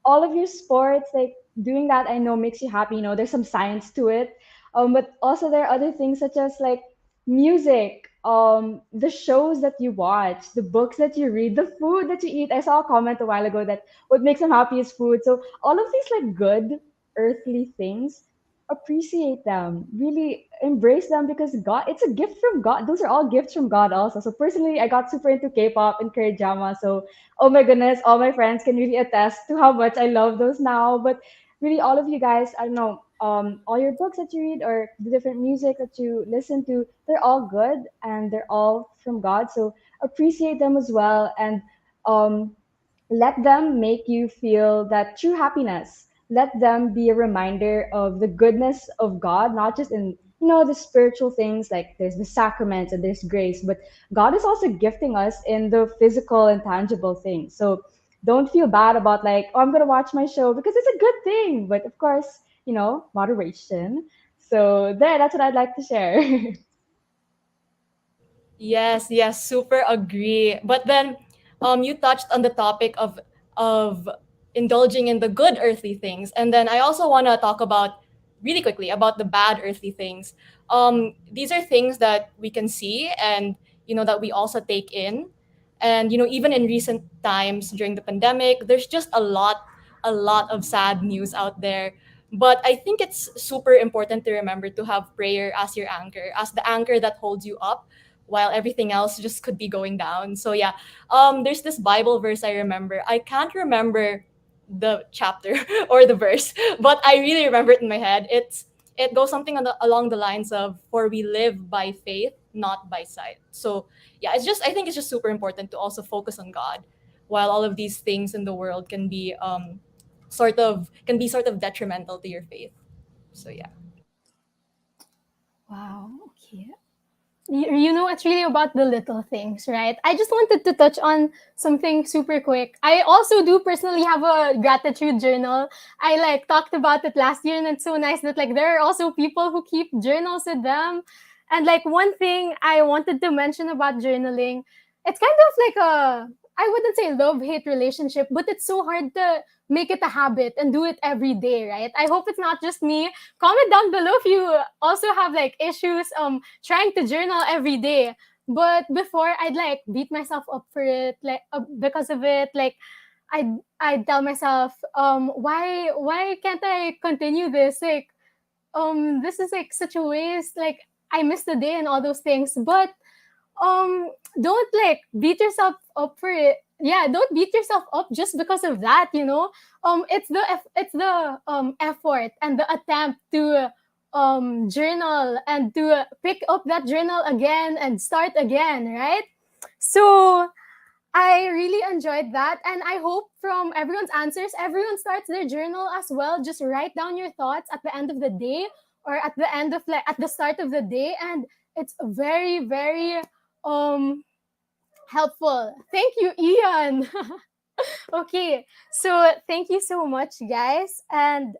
Speaker 6: all of your sports, like doing that, I know makes you happy. There's some science to it. But also there are other things such as like music, the shows that you watch, the books that you read, the food that you eat. I saw a comment a while ago that what makes them happy is food. So all of these like good earthly things, appreciate them, really embrace them because God, it's a gift from God. Those are all gifts from God also. So personally, I got super into K-pop and K-drama. So oh my goodness, all my friends can really attest to how much I love those now. But really, all of you guys, I don't know, all your books that you read or the different music that you listen to, they're all good and they're all from God. So appreciate them as well, and um, let them make you feel that true happiness. Let them be a reminder of the goodness of God, not just in the spiritual things like there's the sacraments and there's grace, but God is also gifting us in the physical and tangible things. So don't feel bad about like, oh, I'm gonna watch my show because it's a good thing. But of course, moderation. So that's what I'd like to share.
Speaker 20: Yes, yes, super agree. But then you touched on the topic of indulging in the good earthly things. And then I also want to talk about really quickly about the bad earthly things. These are things that we can see and that we also take in. And even in recent times during the pandemic, there's just a lot of sad news out there. But I think it's super important to remember to have prayer as your anchor, as the anchor that holds you up while everything else just could be going down. So yeah, there's this Bible verse I remember. I can't remember the chapter or the verse, but I really remember it in my head. It goes something along the lines of, "For we live by faith, not by sight." So yeah, I think it's just super important to also focus on God, while all of these things in the world can be sort of detrimental to your faith. So yeah.
Speaker 14: Wow. Okay. It's really about the little things, right? I just wanted to touch on something super quick. I also do personally have a gratitude journal. I like talked about it last year, and it's so nice that like there are also people who keep journals with them. And like one thing I wanted to mention about journaling, it's kind of like I wouldn't say love-hate relationship, but it's so hard to make it a habit and do it every day, right? I hope it's not just me. Comment down below if you also have like issues trying to journal every day. But before, I'd like beat myself up for it, like because of it. Like I tell myself, why can't I continue this? Like, this is like such a waste. Like, I missed the day and all those things. But don't like beat yourself up for it. Yeah, don't beat yourself up just because of that. It's the effort and the attempt to journal and to pick up that journal again and start again, right? So I really enjoyed that. And I hope from everyone's answers, everyone starts their journal as well. Just write down your thoughts at the end of the day, or at the end of at the start of the day. And it's very, very helpful. Thank you, Ian. Okay. So thank you so much, guys. And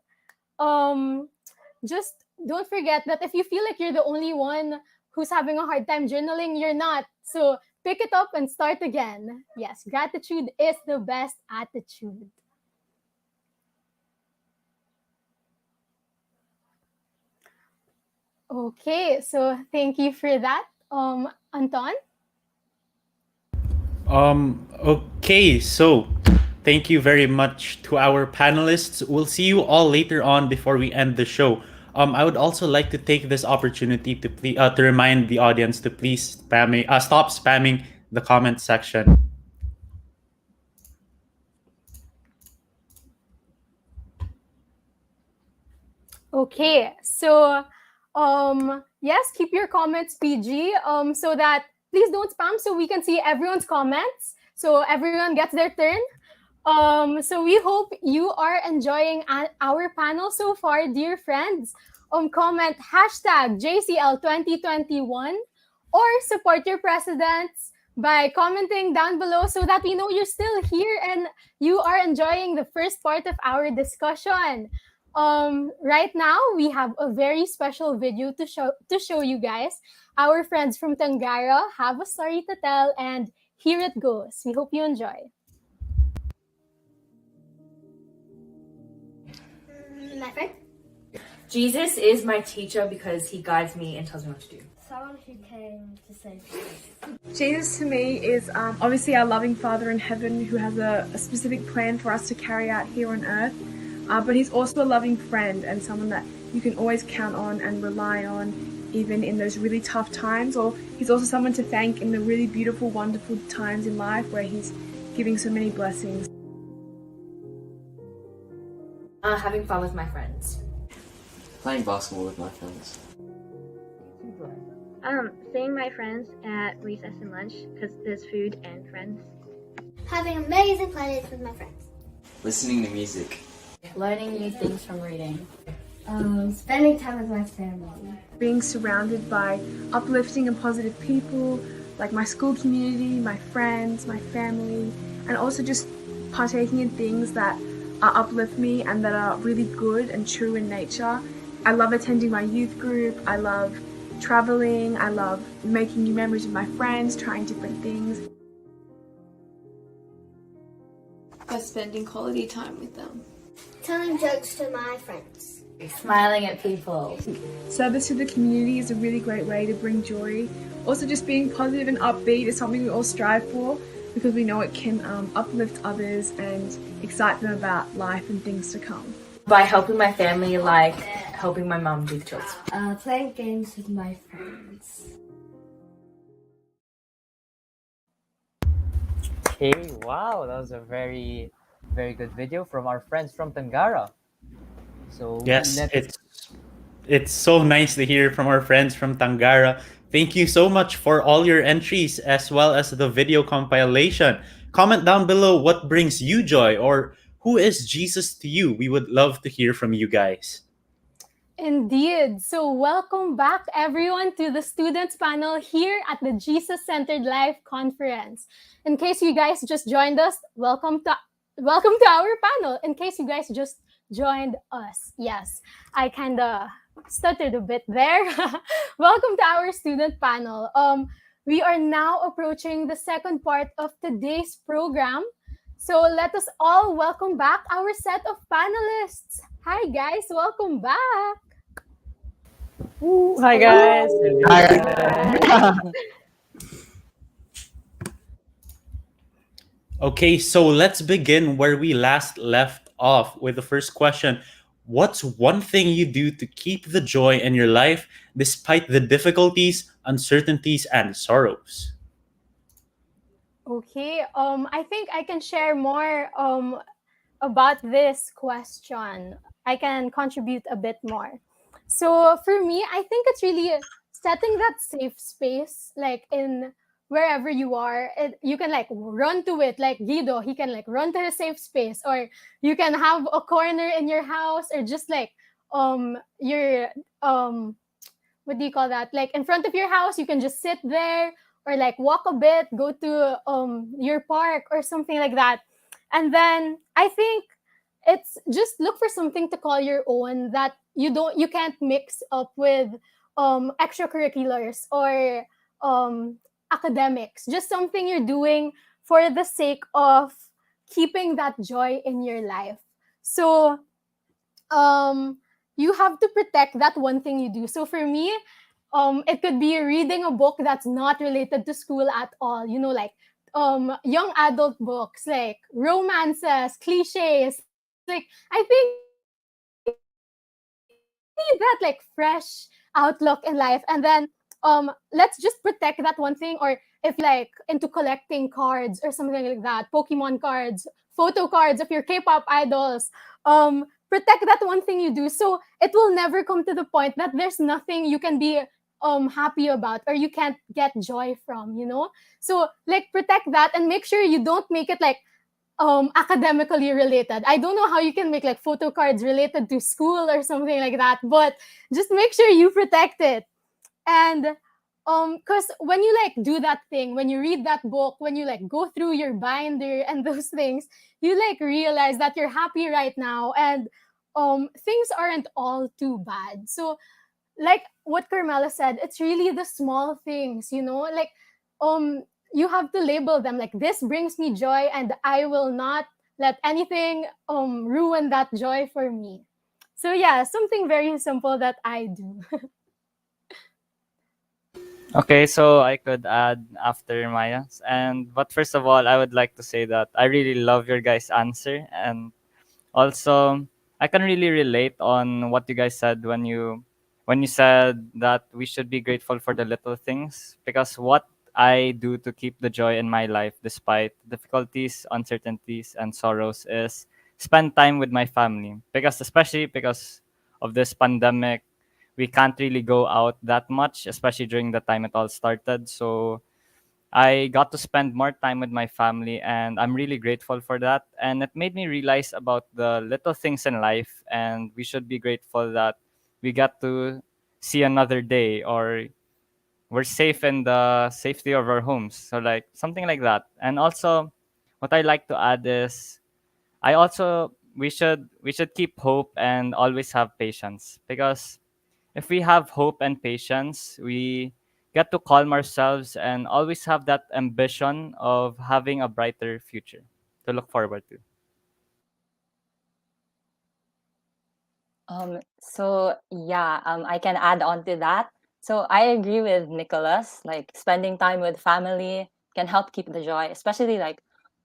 Speaker 14: just don't forget that if you feel like you're the only one who's having a hard time journaling, you're not. So pick it up and start again. Yes, gratitude is the best attitude. Okay, so thank you for that, Anton.
Speaker 16: Okay, so thank you very much to our panelists. We'll see you all later on before we end the show. I would also like to take this opportunity to remind the audience to please stop spamming the comment section.
Speaker 14: Okay, so yes, keep your comments PG, so that please don't spam, so we can see everyone's comments, so everyone gets their turn. So we hope you are enjoying our panel so far, dear friends. Comment hashtag JCL 2021 or support your presidents by commenting down below, so that we know you're still here and you are enjoying the first part of our discussion. Right now we have a very special video to show you guys. Our friends from Tangara have a story to tell, and here it goes. We hope you enjoy.
Speaker 1: My friend? Jesus is my teacher because he guides me and tells me what to do.
Speaker 2: Someone who came to save us.
Speaker 23: Jesus to me is obviously our loving Father in heaven who has a specific plan for us to carry out here on earth. But he's also a loving friend and someone that you can always count on and rely on, even in those really tough times. Or he's also someone to thank in the really beautiful, wonderful times in life where he's giving so many blessings.
Speaker 1: Having fun with my friends.
Speaker 24: Playing basketball with my friends.
Speaker 2: Seeing my friends at recess and lunch because there's food and friends.
Speaker 1: Having amazing playdates with my friends.
Speaker 24: Listening to music.
Speaker 1: Learning new things from reading.
Speaker 2: Spending time with my family.
Speaker 23: Being surrounded by uplifting and positive people, like my school community, my friends, my family, and also just partaking in things that uplift me and that are really good and true in nature. I love attending my youth group. I love traveling. I love making new memories with my friends, trying different things.
Speaker 2: By spending quality time with them.
Speaker 1: Telling jokes to my friends.
Speaker 2: Smiling at people.
Speaker 23: Service to the community is a really great way to bring joy. Also, just being positive and upbeat is something we all strive for because we know it can uplift others and excite them about life and things to come.
Speaker 1: By helping my family, like helping my mom do the chores.
Speaker 2: Playing games with my friends.
Speaker 10: Okay, wow, that was a very, very good video from our friends from Tangara. So
Speaker 16: yes, it's so nice to hear from our friends from Tangara. Thank you so much for all your entries as well as the video compilation. Comment down below what brings you joy or who is Jesus to you. We would love to hear from you guys.
Speaker 14: Indeed. So welcome back everyone to the Students Panel here at the Jesus Centered Life Conference. In case you guys just joined us, welcome to our panel. In case you guys just joined us. Yes, I kind of stuttered a bit there. Welcome to our student panel. We are now approaching the second part of today's program. So let us all welcome back our set of panelists. Hi guys, welcome back.
Speaker 12: Ooh, hi guys.
Speaker 16: Okay, so let's begin where we last left off with the first question. What's one thing you do to keep the joy in your life despite the difficulties, uncertainties, and sorrows?
Speaker 14: Okay, I think I can share more about this question. I can contribute a bit more. So for me, I think it's really setting that safe space, like in wherever you are. You can like run to it, like Guido. He can like run to a safe space, or you can have a corner in your house, or just like your what do you call that? Like in front of your house, you can just sit there or like walk a bit, go to your park or something like that. And then I think it's just look for something to call your own that you can't mix up with extracurriculars or academics. Just something you're doing for the sake of keeping that joy in your life. So you have to protect that one thing you do. So for me, it could be reading a book that's not related to school at all. You know, like young adult books, like romances, cliches. Like I think need that like fresh outlook in life, and then let's just protect that one thing. Or if you're like into collecting cards or something like that, Pokemon cards, photo cards of your K-pop idols, protect that one thing you do, so it will never come to the point that there's nothing you can be happy about or you can't get joy from, you know. So like protect that and make sure you don't make it like academically related. I don't know how you can make like photo cards related to school or something like that, but just make sure you protect it. And because when you like do that thing, when you read that book, when you like go through your binder and those things, you like realize that you're happy right now, and things aren't all too bad. So like what Carmela said, it's really the small things, you know, like you have to label them like this brings me joy and I will not let anything ruin that joy for me. So yeah, something very simple that I do.
Speaker 12: Okay, so I could add after Maya's. But first of all, I would like to say that I really love your guys' answer, and also I can really relate on what you guys said when you said that we should be grateful for the little things, because what I do to keep the joy in my life despite difficulties, uncertainties, and sorrows is spend time with my family, because especially because of this pandemic, we can't really go out that much, especially during the time it all started. So I got to spend more time with my family, and I'm really grateful for that. And it made me realize about the little things in life, and we should be grateful that we got to see another day, or we're safe in the safety of our homes. So like something like that. And also what I like to add is I also we should keep hope and always have patience, because if we have hope and patience, we get to calm ourselves and always have that ambition of having a brighter future to look forward to.
Speaker 17: I can add on to that. So I agree with Nicholas. Like spending time with family can help keep the joy, especially like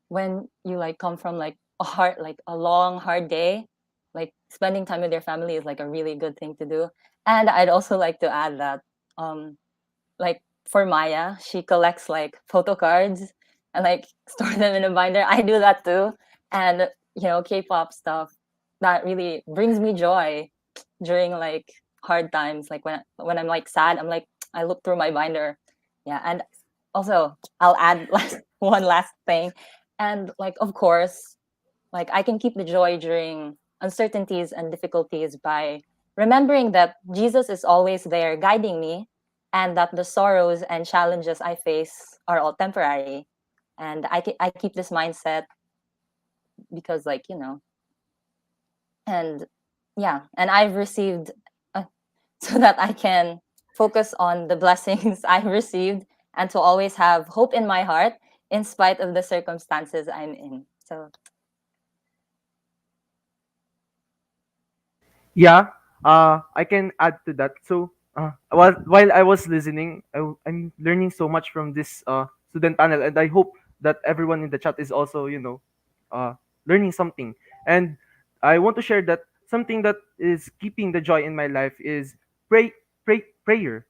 Speaker 17: when you like come from like a long hard day. Like spending time with your family is like a really good thing to do. And I'd also like to add that um like for Maya, she collects like photo cards and like store them in a binder. I do that too. And K-pop stuff that really brings me joy during like hard times. Like when I'm like sad, I'm like I look through my binder. Yeah, and also I'll add one last thing. And like of course, like I can keep the joy during uncertainties and difficulties by remembering that Jesus is always there guiding me, and that the sorrows and challenges I face are all temporary. And I keep this mindset because and yeah, and I've received so that I can focus on the blessings I've received and to always have hope in my heart in spite of the circumstances I'm in. So
Speaker 22: Yeah, I can add to that. So, while I was listening, I'm learning so much from this student panel, and I hope that everyone in the chat is also, uh, learning something. And I want to share that something that is keeping the joy in my life is prayer.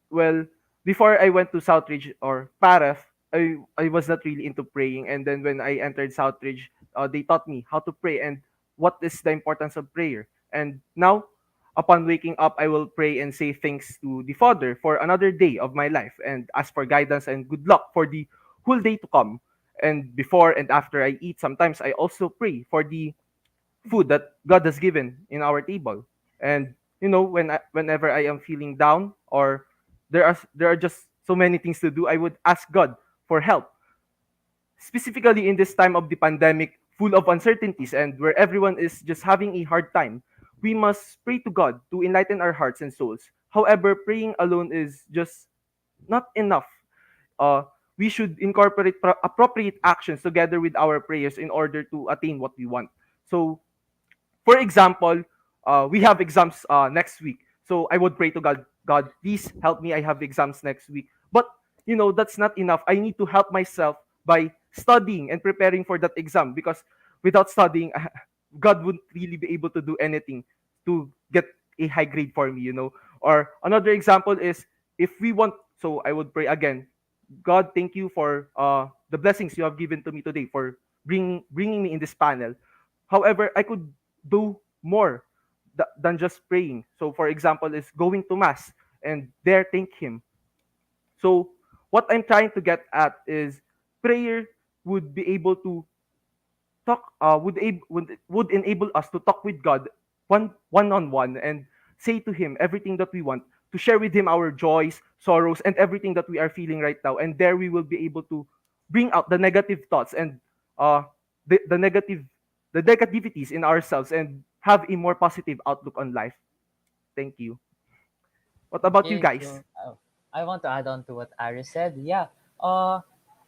Speaker 22: Well, before I went to Southridge or PAREF, I was not really into praying. And then when I entered Southridge, they taught me how to pray and what is the importance of prayer. And now, upon waking up, I will pray and say thanks to the Father for another day of my life and ask for guidance and good luck for the whole day to come. And before and after I eat, sometimes I also pray for the food that God has given in our table. And whenever I am feeling down or there are just so many things to do, I would ask God for help. Specifically in this time of the pandemic, full of uncertainties and where everyone is just having a hard time, we must pray to God to enlighten our hearts and souls. However, praying alone is just not enough. uh, we should incorporate appropriate actions together with our prayers in order to attain what we want. So, for example, we have exams next week. So I would pray to God, God, please help me. I have exams next week. But, that's not enough. I need to help myself by studying and preparing for that exam because without studying, God wouldn't really be able to do anything to get a high grade for me. Or another example is if we want, so I would pray again, God, thank you for the blessings you have given to me today for bringing me in this panel. However, I could do more than just praying. So, for example, is going to mass and there thank Him. So, what I'm trying to get at is prayer would be able to talk would enable us to talk with God one on one and say to Him everything that we want, to share with Him our joys, sorrows, and everything that we are feeling right now. And there we will be able to bring out the negative thoughts and uh the negative the negativities in ourselves and have a more positive outlook on life. Thank you. What about you
Speaker 10: Thank
Speaker 22: guys?
Speaker 10: you. I want to add on to what Ari said. Yeah, uh,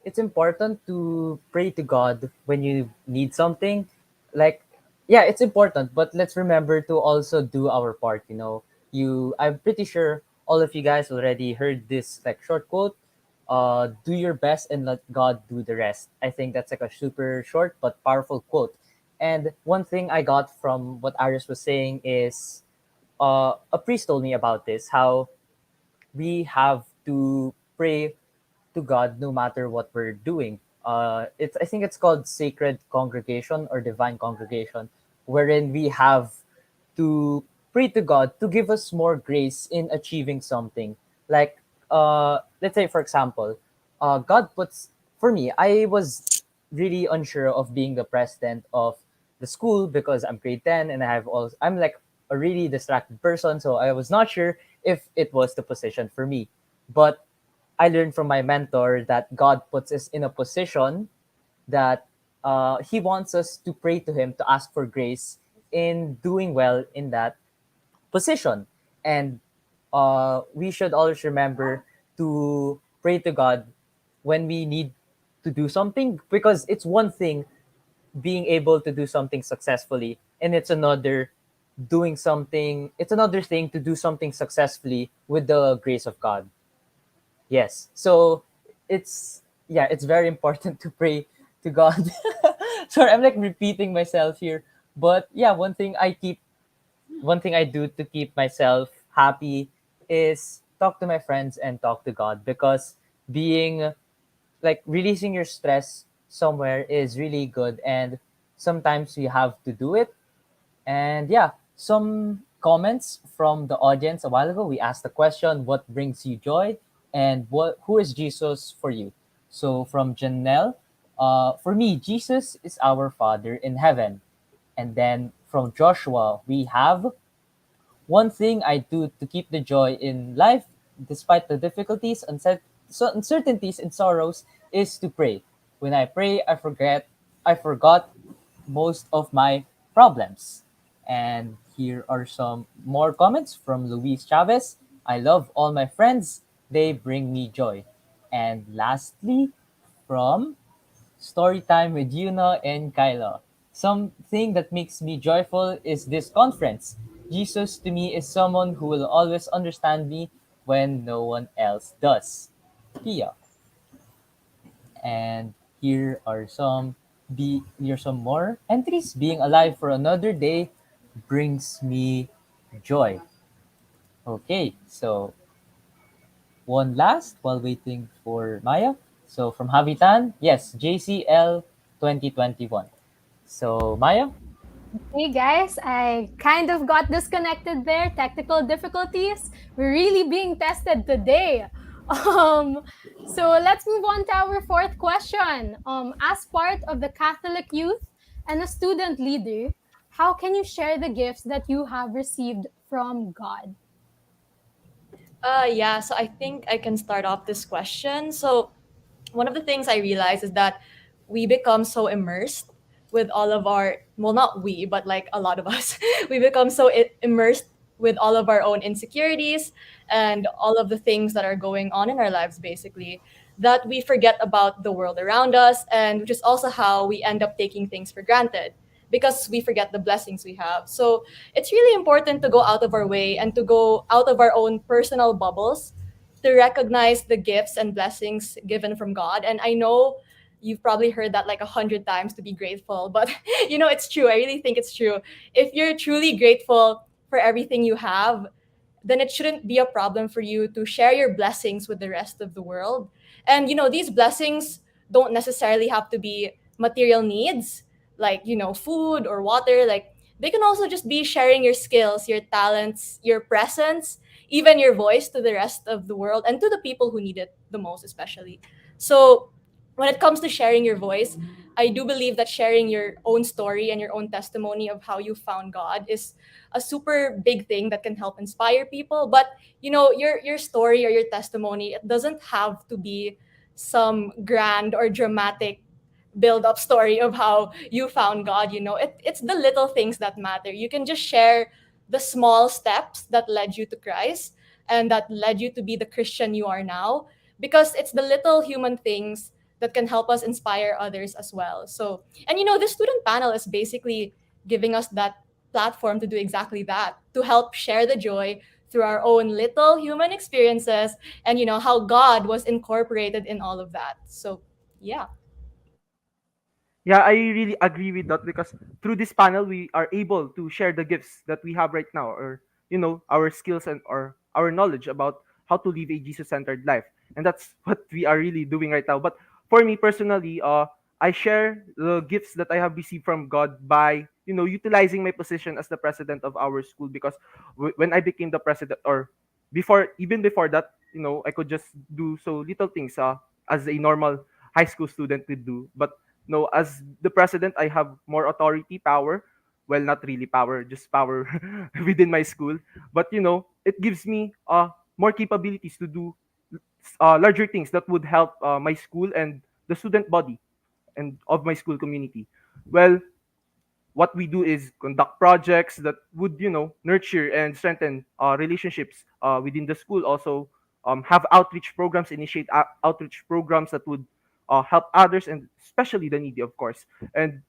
Speaker 10: it's important to pray to God when you need something. Like, yeah, it's important, but let's remember to also do our part. I'm pretty sure all of you guys already heard this like short quote. Do your best and let God do the rest. I think that's like a super short but powerful quote. And one thing I got from what Aris was saying is a priest told me about this, how we have to pray to God no matter what we're doing. I think it's called sacred congregation or divine congregation, wherein we have to pray to God to give us more grace in achieving something. Like, let's say, for example, God puts, for me, I was really unsure of being the president of the school because I'm grade 10 and I'm like a really distracted person. So I was not sure if it was the position for me. But I learned from my mentor that God puts us in a position that He wants us to pray to Him to ask for grace in doing well in that position. And we should always remember to pray to God when we need to do something, because it's one thing being able to do something successfully, and it's another thing to do something successfully with the grace of God. Yes. So it's very important to pray to God. Sorry, I'm like repeating myself here. But yeah, one thing I do to keep myself happy is talk to my friends and talk to God, because being like releasing your stress somewhere is really good, and sometimes we have to do it. And yeah, some comments from the audience a while ago. We asked the question, what brings you joy and who is Jesus for you? So from Janelle, for me, Jesus is our Father in heaven. And then from Joshua, we have one thing I do to keep the joy in life, despite the difficulties, uncertainties, and sorrows, is to pray. When I pray, I forgot most of my problems. And here are some more comments from Luis Chavez. I love all my friends. They bring me joy. And lastly, from Story time with Yuna and Kyla. Something that makes me joyful is this conference. Jesus to me is someone who will always understand me when no one else does. Pia. And Here are some more entries. Being alive for another day brings me joy. Okay, so one last while waiting for Maya. So from Havitan, yes, JCL 2021. So Maya?
Speaker 14: Hey guys, I kind of got disconnected there. Technical difficulties. We're really being tested today. Um, so let's move on to our fourth question. As part of the Catholic youth and a student leader, how can you share the gifts that you have received from God?
Speaker 20: Yeah, so I think I can start off this question. So one of the things I realize is that we become so immersed with all of our, well, not we, but like a lot of us, we become so immersed with all of our own insecurities and all of the things that are going on in our lives, basically, that we forget about the world around us, and which is also how we end up taking things for granted because we forget the blessings we have. So it's really important to go out of our way and to go out of our own personal bubbles to recognize the gifts and blessings given from God. And I know you've probably heard that like 100 times to be grateful, but it's true. I really think it's true. If you're truly grateful for everything you have, then it shouldn't be a problem for you to share your blessings with the rest of the world. And these blessings don't necessarily have to be material needs like, food or water. Like, they can also just be sharing your skills, your talents, your presence, even your voice to the rest of the world and to the people who need it the most, especially. So, when it comes to sharing your voice, I do believe that sharing your own story and your own testimony of how you found God is a super big thing that can help inspire people. But your story or your testimony, it doesn't have to be some grand or dramatic build up story of how you found God. It's the little things that matter. You can just share the small steps that led you to Christ and that led you to be the Christian you are now, because it's the little human things that can help us inspire others as well. So, and the student panel is basically giving us that platform to do exactly that, to help share the joy through our own little human experiences and how God was incorporated in all of that. So, yeah.
Speaker 22: Yeah, I really agree with that because through this panel we are able to share the gifts that we have right now, or our skills and or our knowledge about how to live a Jesus-centered life. And that's what we are really doing right now. But for me personally, I share the gifts that I have received from God by utilizing my position as the president of our school, because when I became the president, or before that, I could just do so little things as a normal high school student would do. But no, as the president, I have more authority, power. Well, not really power, just power within my school. But it gives me more capabilities to do larger things that would help my school and the student body and of my school community. Well, what we do is conduct projects that would nurture and strengthen relationships within the school. Also, have outreach programs, initiate outreach programs that would help others, and especially the needy, of course. And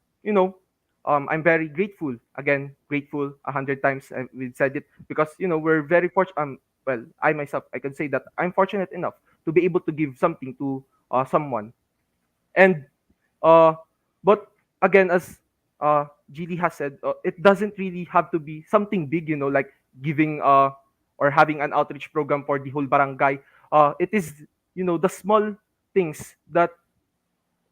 Speaker 22: I'm very grateful, again grateful 100 times, and we said it, because we're very fortunate. Well, I myself, I can say that I'm fortunate enough to be able to give something to someone. And uh, but again, as GD has said, it doesn't really have to be something big, like giving or having an outreach program for the whole barangay. It is the small things that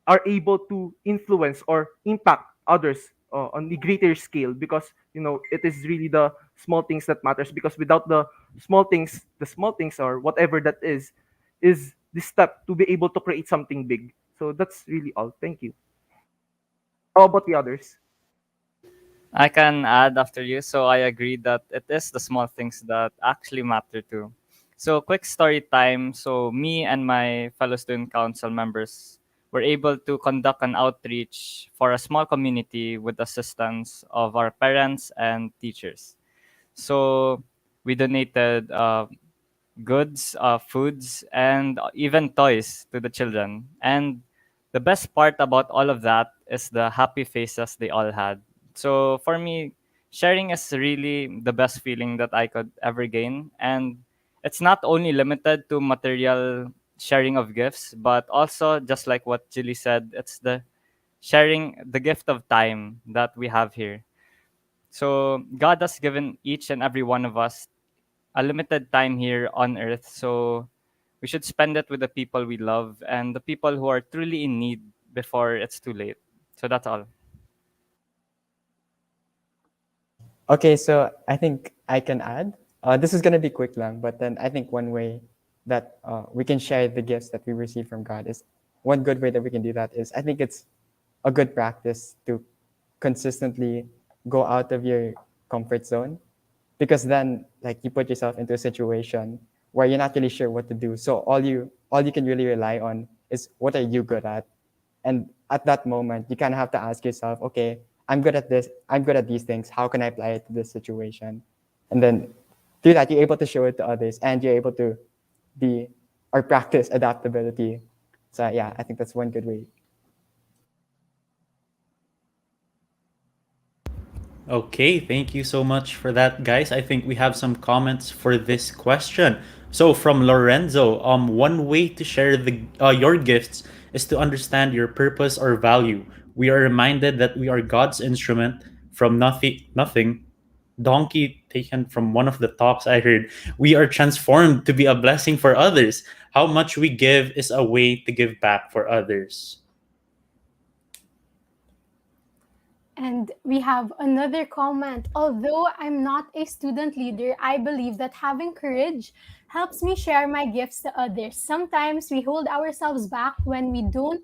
Speaker 22: are able to influence or impact others on the greater scale, because it is really the small things that matters, because without the small things or whatever that is the step to be able to create something big. So that's really all. Thank you. How about the others?
Speaker 12: I can add after you. So I agree that it is the small things that actually matter too. So quick story time. So me and my fellow student council members were able to conduct an outreach for a small community with assistance of our parents and teachers. So we donated goods, foods, and even toys to the children. And the best part about all of that is the happy faces they all had. So for me, sharing is really the best feeling that I could ever gain. And it's not only limited to material sharing of gifts, but also just like what Julie said, it's the sharing the gift of time that we have here. So God has given each and every one of us a limited time here on earth. So we should spend it with the people we love and the people who are truly in need before it's too late. So that's all.
Speaker 21: Okay, so I think I can add. This is gonna be quick lang, but then I think one way that we can share the gifts that we receive from God is one good way that we can do that is I think it's a good practice to consistently go out of your comfort zone, because then like you put yourself into a situation where you're not really sure what to do. So all you can really rely on is what are you good at, and at that moment you kind of have to ask yourself, okay, I'm good at this, I'm good at these things, how can I apply it to this situation? And then through that you're able to show it to others and you're able to be or practice adaptability. So yeah, I think that's one good way.
Speaker 16: Okay, thank you so much for that, guys. I think we have some comments for this question. So from Lorenzo, one way to share your gifts is to understand your purpose or value. We are reminded that we are God's instrument from nothing. Donkey taken from one of the talks I heard. We are transformed to be a blessing for others. How much we give is a way to give back for others.
Speaker 14: And we have another comment. Although I'm not a student leader, I believe that having courage helps me share my gifts to others. Sometimes we hold ourselves back when we don't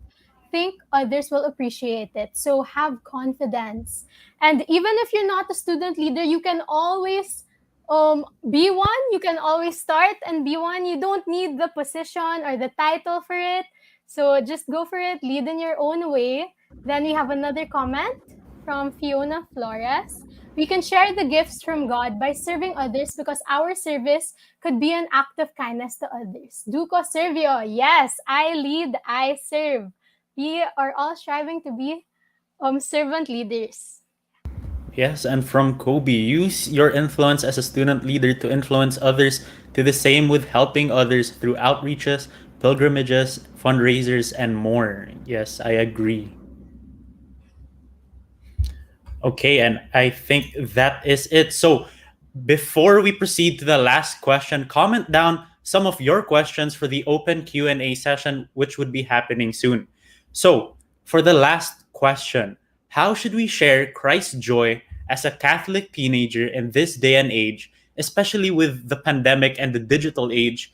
Speaker 14: think others will appreciate it. So have confidence. And even if you're not a student leader, you can always be one. You can always start and be one. You don't need the position or the title for it. So just go for it, lead in your own way. Then we have another comment from Fiona Flores. We can share the gifts from God by serving others because our service could be an act of kindness to others. Duco Servio, yes, I lead, I serve. We are all striving to be servant leaders.
Speaker 16: Yes, and from Kobe, use your influence as a student leader to influence others to the same with helping others through outreaches, pilgrimages, fundraisers, and more. Yes, I agree. Okay, and I think that is it. So before we proceed to the last question, comment down some of your questions for the open Q&A session, which would be happening soon. So for the last question, how should we share Christ's joy as a Catholic teenager in this day and age, especially with the pandemic and the digital age?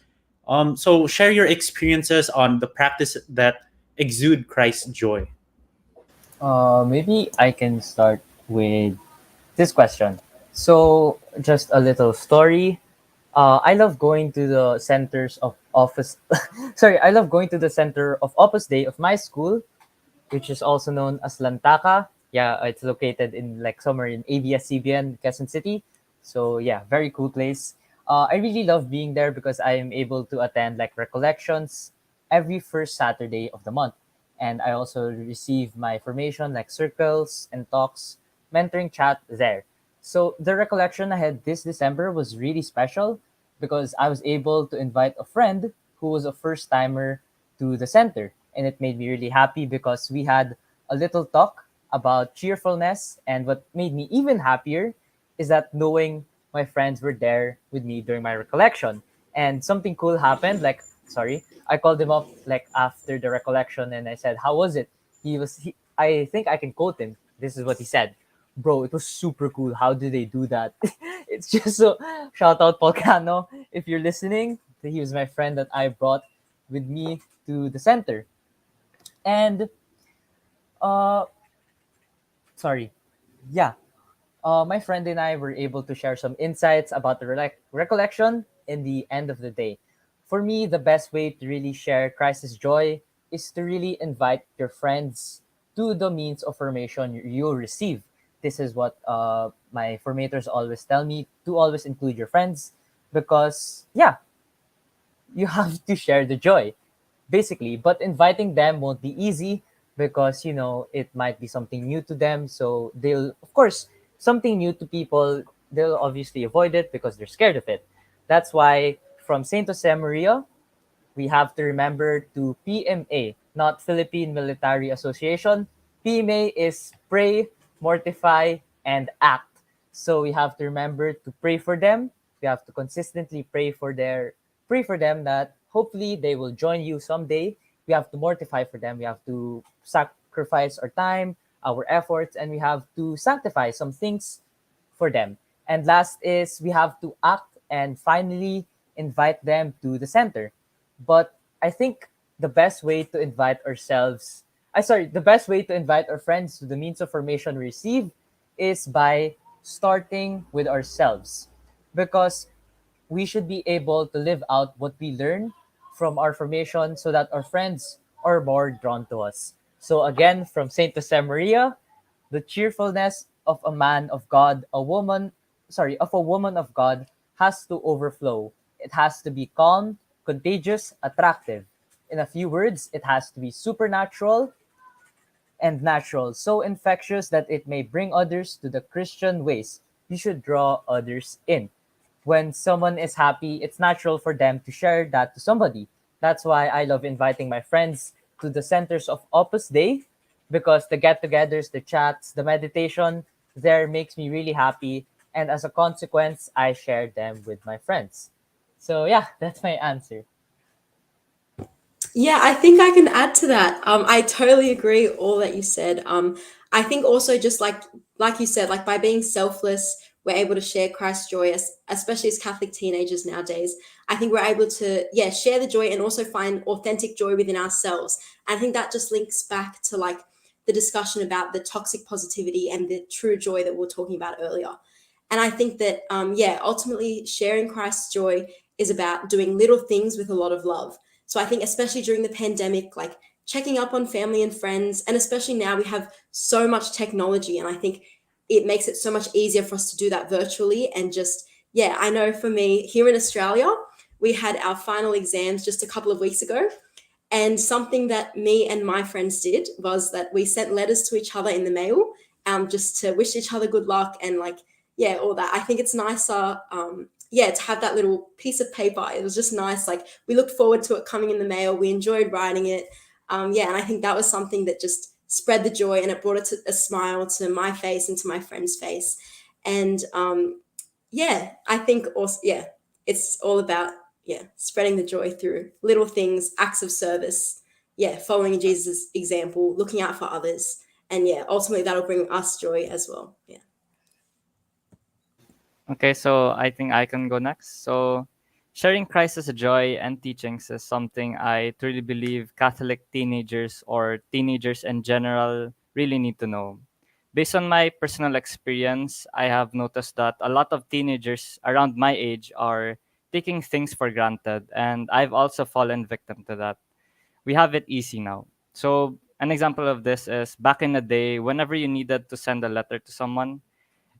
Speaker 16: So share your experiences on the practice that exude Christ's joy.
Speaker 10: Maybe I can start with this question. So, just a little story. I love going to the centers of office. Sorry, I love going to the center of Opus Dei of my school, which is also known as Lantaka. Yeah, it's located in like somewhere in ABS-CBN, Quezon City. So yeah, very cool place. I really love being there because I am able to attend like recollections every first Saturday of the month. And I also receive my formation like circles and talks, mentoring chat there. So the recollection I had this December was really special because I was able to invite a friend who was a first timer to the center. And it made me really happy because we had a little talk about cheerfulness. And what made me even happier is that knowing my friends were there with me during my recollection. And something cool happened. Like, sorry, I called him up like after the recollection and I said, "How was it?" I think I can quote him. This is what he said: "Bro, it was super cool. How did they do that?" It's just so, shout out Polcano if you're listening. He was my friend that I brought with me to the center. And uh sorry. Yeah. My friend and I were able to share some insights about the recollection in the end of the day. For me, the best way to really share Christ's joy is to really invite your friends to the means of formation you receive. This is what my formators always tell me, to always include your friends because, yeah, you have to share the joy, basically. But inviting them won't be easy because, you know, it might be something new to them. So they'll, of course, something new to people, they'll obviously avoid it because they're scared of it. That's why from Saint Jose Maria, we have to remember to PMA, not Philippine Military Association. PMA is pray, mortify, and act. So we have to remember to pray for them. We have to consistently pray for them that hopefully they will join you someday. We have to mortify for them. We have to sacrifice our time, our efforts, and we have to sanctify some things for them. And last is we have to act and finally invite them to the center. But I think the best way to invite ourselves, the best way to invite our friends to the means of formation we receive is by starting with ourselves. Because we should be able to live out what we learn from our formation so that our friends are more drawn to us. So again, from Saint Josemaria, the cheerfulness of a man of God, of a woman of God has to overflow. It has to be calm, contagious, attractive. In a few words, it has to be supernatural and natural, so infectious that it may bring others to the Christian ways. You should draw others in. When someone is happy, it's natural for them to share that to somebody. That's why I love inviting my friends to the centers of Opus Dei, because the get-togethers, the chats, the meditation there makes me really happy. And as a consequence, I share them with my friends. So yeah, that's my answer.
Speaker 19: Yeah, I think I can add to that. I totally agree all that you said. I think also just like you said, like by being selfless, we're able to share Christ's joy, especially as Catholic teenagers nowadays. I think we're able to, yeah, share the joy and also find authentic joy within ourselves. And I think that just links back to like the discussion about the toxic positivity and the true joy that we were talking about earlier. And I think that, yeah, ultimately sharing Christ's joy is about doing little things with a lot of love. So I think especially during the pandemic, like checking up on family and friends, and especially now we have so much technology, and I think it makes it so much easier for us to do that virtually. And just, yeah, I know for me here in Australia, we had our final exams just a couple of weeks ago. And something that me and my friends did was that we sent letters to each other in the mail, just to wish each other good luck and like, yeah, all that. I think it's nicer, yeah, to have that little piece of paper. It was just nice. Like we looked forward to it coming in the mail. We enjoyed writing it. Yeah, and I think that was something that just spread the joy, and it brought a smile to my face and to my friend's face. And yeah, I think also, yeah, it's all about, yeah, spreading the joy through little things, acts of service, yeah, following Jesus' example, looking out for others. And yeah, ultimately that'll bring us joy as well. Yeah.
Speaker 12: Okay, so I think I can go next. So, sharing Christ's joy and teachings is something I truly believe Catholic teenagers or teenagers in general really need to know. Based on my personal experience, I have noticed that a lot of teenagers around my age are taking things for granted, and I've also fallen victim to that. We have it easy now. So, an example of this is back in the day, whenever you needed to send a letter to someone,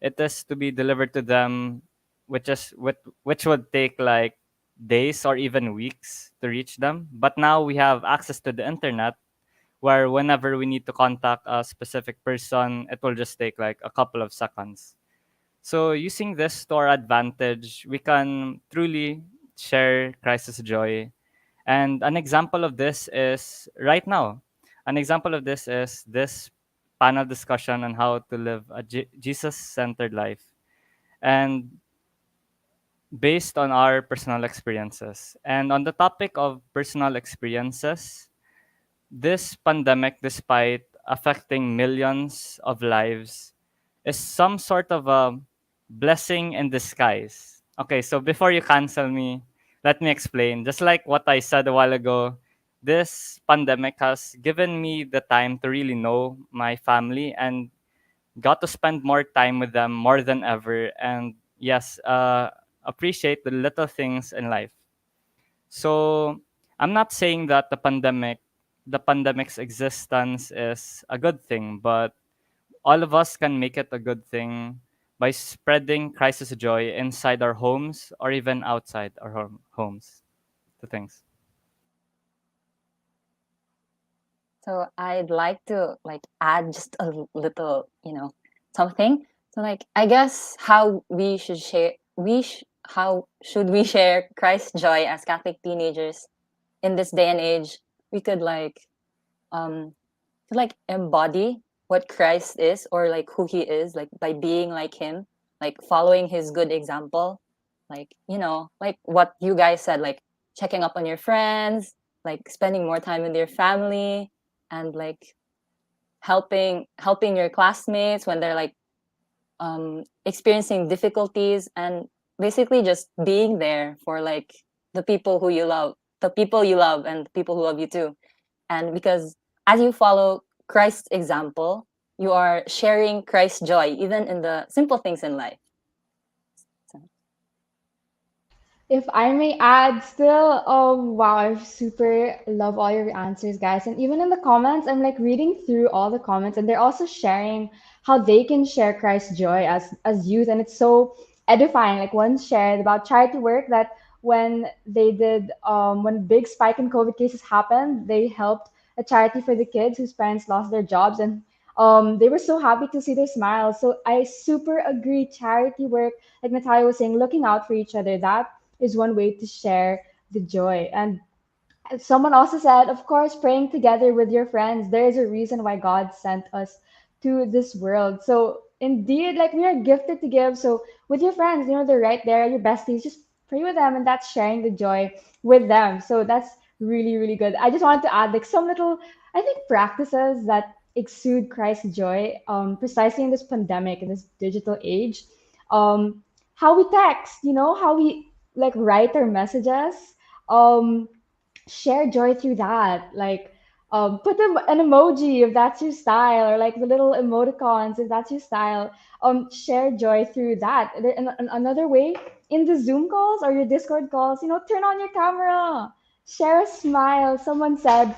Speaker 12: it is to be delivered to them, which would take like days or even weeks to reach them. But now we have access to the internet, where whenever we need to contact a specific person, it will just take like a couple of seconds. So using this to our advantage, we can truly share Christ's joy. And an example of this is right now. An example of this is this panel discussion on how to live a Jesus-centered life. And based on our personal experiences. And on the topic of personal experiences, this pandemic, despite affecting millions of lives, is some sort of a blessing in disguise. Okay, so before you cancel me, let me explain. Just like what I said a while ago, this pandemic has given me the time to really know my family and got to spend more time with them more than ever. And yes, appreciate the little things in life. So I'm not saying that the pandemic's existence is a good thing, but all of us can make it a good thing by spreading Christ's joy inside our homes or even outside our homes. So thanks.
Speaker 3: So I'd like to add just a little, something. So I guess how we should share how should we share Christ's joy as Catholic teenagers in this day and age, we could like embody what Christ is, or like who he is, like by being like him, like following his good example, like, you know, like what you guys said, like checking up on your friends, like spending more time with your family, and like helping your classmates when they're like experiencing difficulties, and basically just being there for like the people who you love, the people you love, and the people who love you too. And because as you follow Christ's example, you are sharing Christ's joy even in the simple things in life.
Speaker 4: If I may add still, wow, I super love all your answers, guys. And even in the comments, I'm like reading through all the comments, and they're also sharing how they can share Christ's joy as youth. And it's so edifying. Like one shared about charity work that when they did when big spike in COVID cases happened, they helped a charity for the kids whose parents lost their jobs, and they were so happy to see their smiles. So I super agree. Charity work, like Natalia was saying, looking out for each other, that is one way to share the joy. And someone also said, of course, praying together with your friends. There is a reason why God sent us to this world. So indeed, like we are gifted to give. So with your friends, you know, they're right there, your besties, just pray with them, and that's sharing the joy with them. So that's really, really good. I just wanted to add like some little, I think, practices that exude Christ's joy, precisely in this pandemic, in this digital age. How we text, you know, how we like write our messages. Um, Share joy through that. Like, put an emoji if that's your style, or like the little emoticons if that's your style. Share joy through that. Another way, in the Zoom calls or your Discord calls, you know, turn on your camera. Share a smile. Someone said,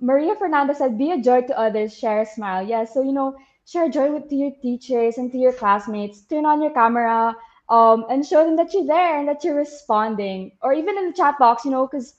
Speaker 4: Maria Fernanda said, be a joy to others, share a smile. Yeah, so, you know, share joy to your teachers and to your classmates. Turn on your camera, and show them that you're there and that you're responding. Or even in the chat box, you know, because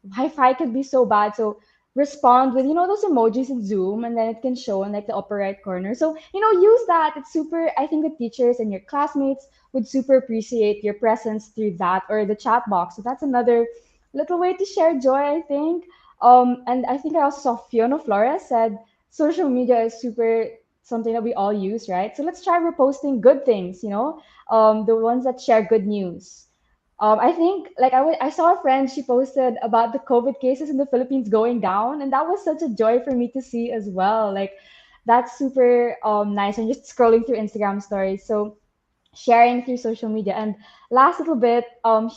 Speaker 4: Wi-Fi could be so bad. So respond with, you know, those emojis in Zoom, and then it can show in like the upper right corner. So, you know, use that. It's super, I think the teachers and your classmates would super appreciate your presence through that, or the chat box. So that's another little way to share joy, I think. And I think I also saw Fiona Flores said social media is super something that we all use, right? So let's try reposting good things, you know, the ones that share good news. I think like I saw a friend, she posted about the COVID cases in the Philippines going down, and that was such a joy for me to see as well. Like that's super nice, and just scrolling through Instagram stories. So sharing through social media. And last little bit,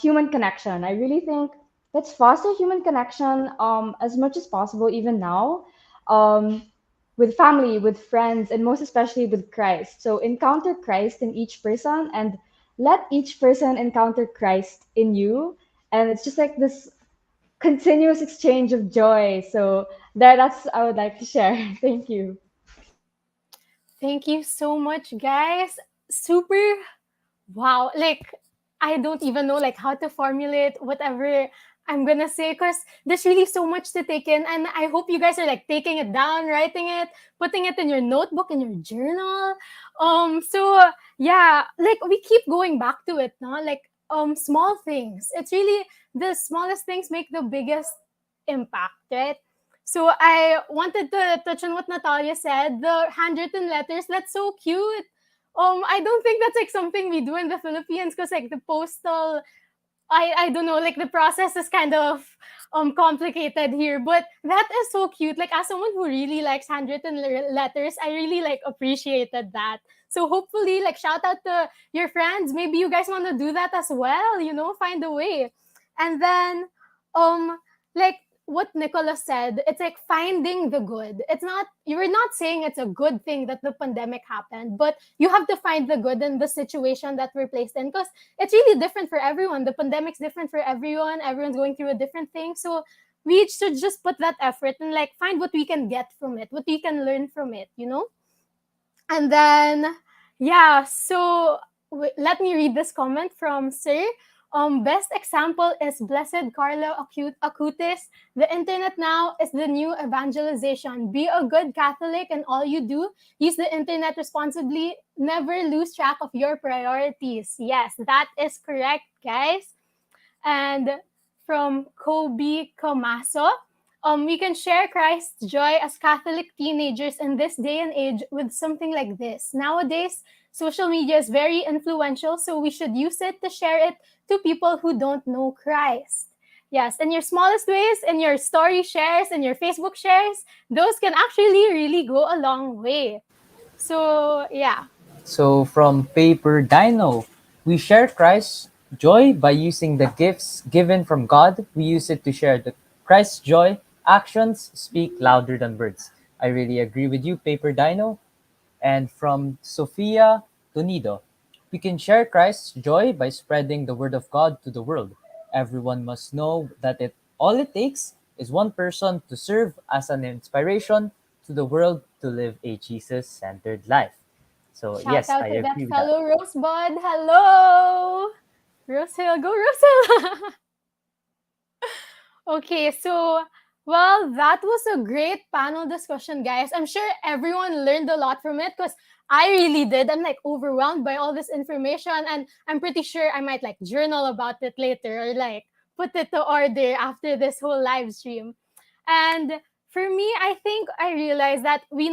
Speaker 4: human connection. I really think let's foster human connection as much as possible, even now, um, with family, with friends, and most especially with Christ. So encounter Christ in each person, and let each person encounter Christ in you. And it's just like this continuous exchange of joy. So that's I would like to share. Thank you.
Speaker 14: Thank you so much, guys. Super wow. Like I don't even know like how to formulate whatever I'm gonna say, because there's really so much to take in, and I hope you guys are like taking it down, writing it, putting it in your notebook, in your journal. So yeah, like we keep going back to it, no? Like small things. It's really the smallest things make the biggest impact, right? So I wanted to touch on what Natalia said, the handwritten letters. That's so cute. I don't think that's like something we do in the Philippines, because like the postal, I don't know, like the process is kind of complicated here, but that is so cute. Like as someone who really likes handwritten letters, I really like appreciated that. So hopefully, like shout out to your friends. Maybe you guys want to do that as well. You know, find a way. And then, like what Nicholas said, it's like finding the good. It's not, you're not saying it's a good thing that the pandemic happened, but you have to find the good in the situation that we're placed in, because it's really different for everyone. The pandemic's different for everyone. Everyone's going through a different thing. So we should just put that effort and like find what we can get from it, what we can learn from it, you know? And then, yeah, so let me read this comment from Sir. Best example is Blessed Carlo Acutis. The internet now is the new evangelization. Be a good Catholic in all you do. Use the internet responsibly. Never lose track of your priorities. Yes, that is correct, guys. And from Kobe Comaso. We can share Christ's joy as Catholic teenagers in this day and age with something like this. Nowadays, social media is very influential, so we should use it to share it to people who don't know Christ. Yes, in your smallest ways, in your story shares, in your Facebook shares, those can actually really go a long way. So, yeah.
Speaker 10: So from Paper Dino, we share Christ's joy by using the gifts given from God. We use it to share the Christ's joy. Actions speak louder than words. I really agree with you, Paper Dino. And from Sofia Tonido, we can share Christ's joy by spreading the word of God to the world. Everyone must know that all it takes is one person to serve as an inspiration to the world to live a Jesus-centered life. So
Speaker 14: Shout
Speaker 10: yes,
Speaker 14: out
Speaker 10: I
Speaker 14: to that
Speaker 10: agree with that.
Speaker 14: fellow Rosebud. Hello! Rosehill, go Rosehill! Okay, so, well, that was a great panel discussion, guys. I'm sure everyone learned a lot from it because I really did. I'm like overwhelmed by all this information, and I'm pretty sure I might like journal about it later or like put it to order after this whole live stream. And for me, I think I realized that we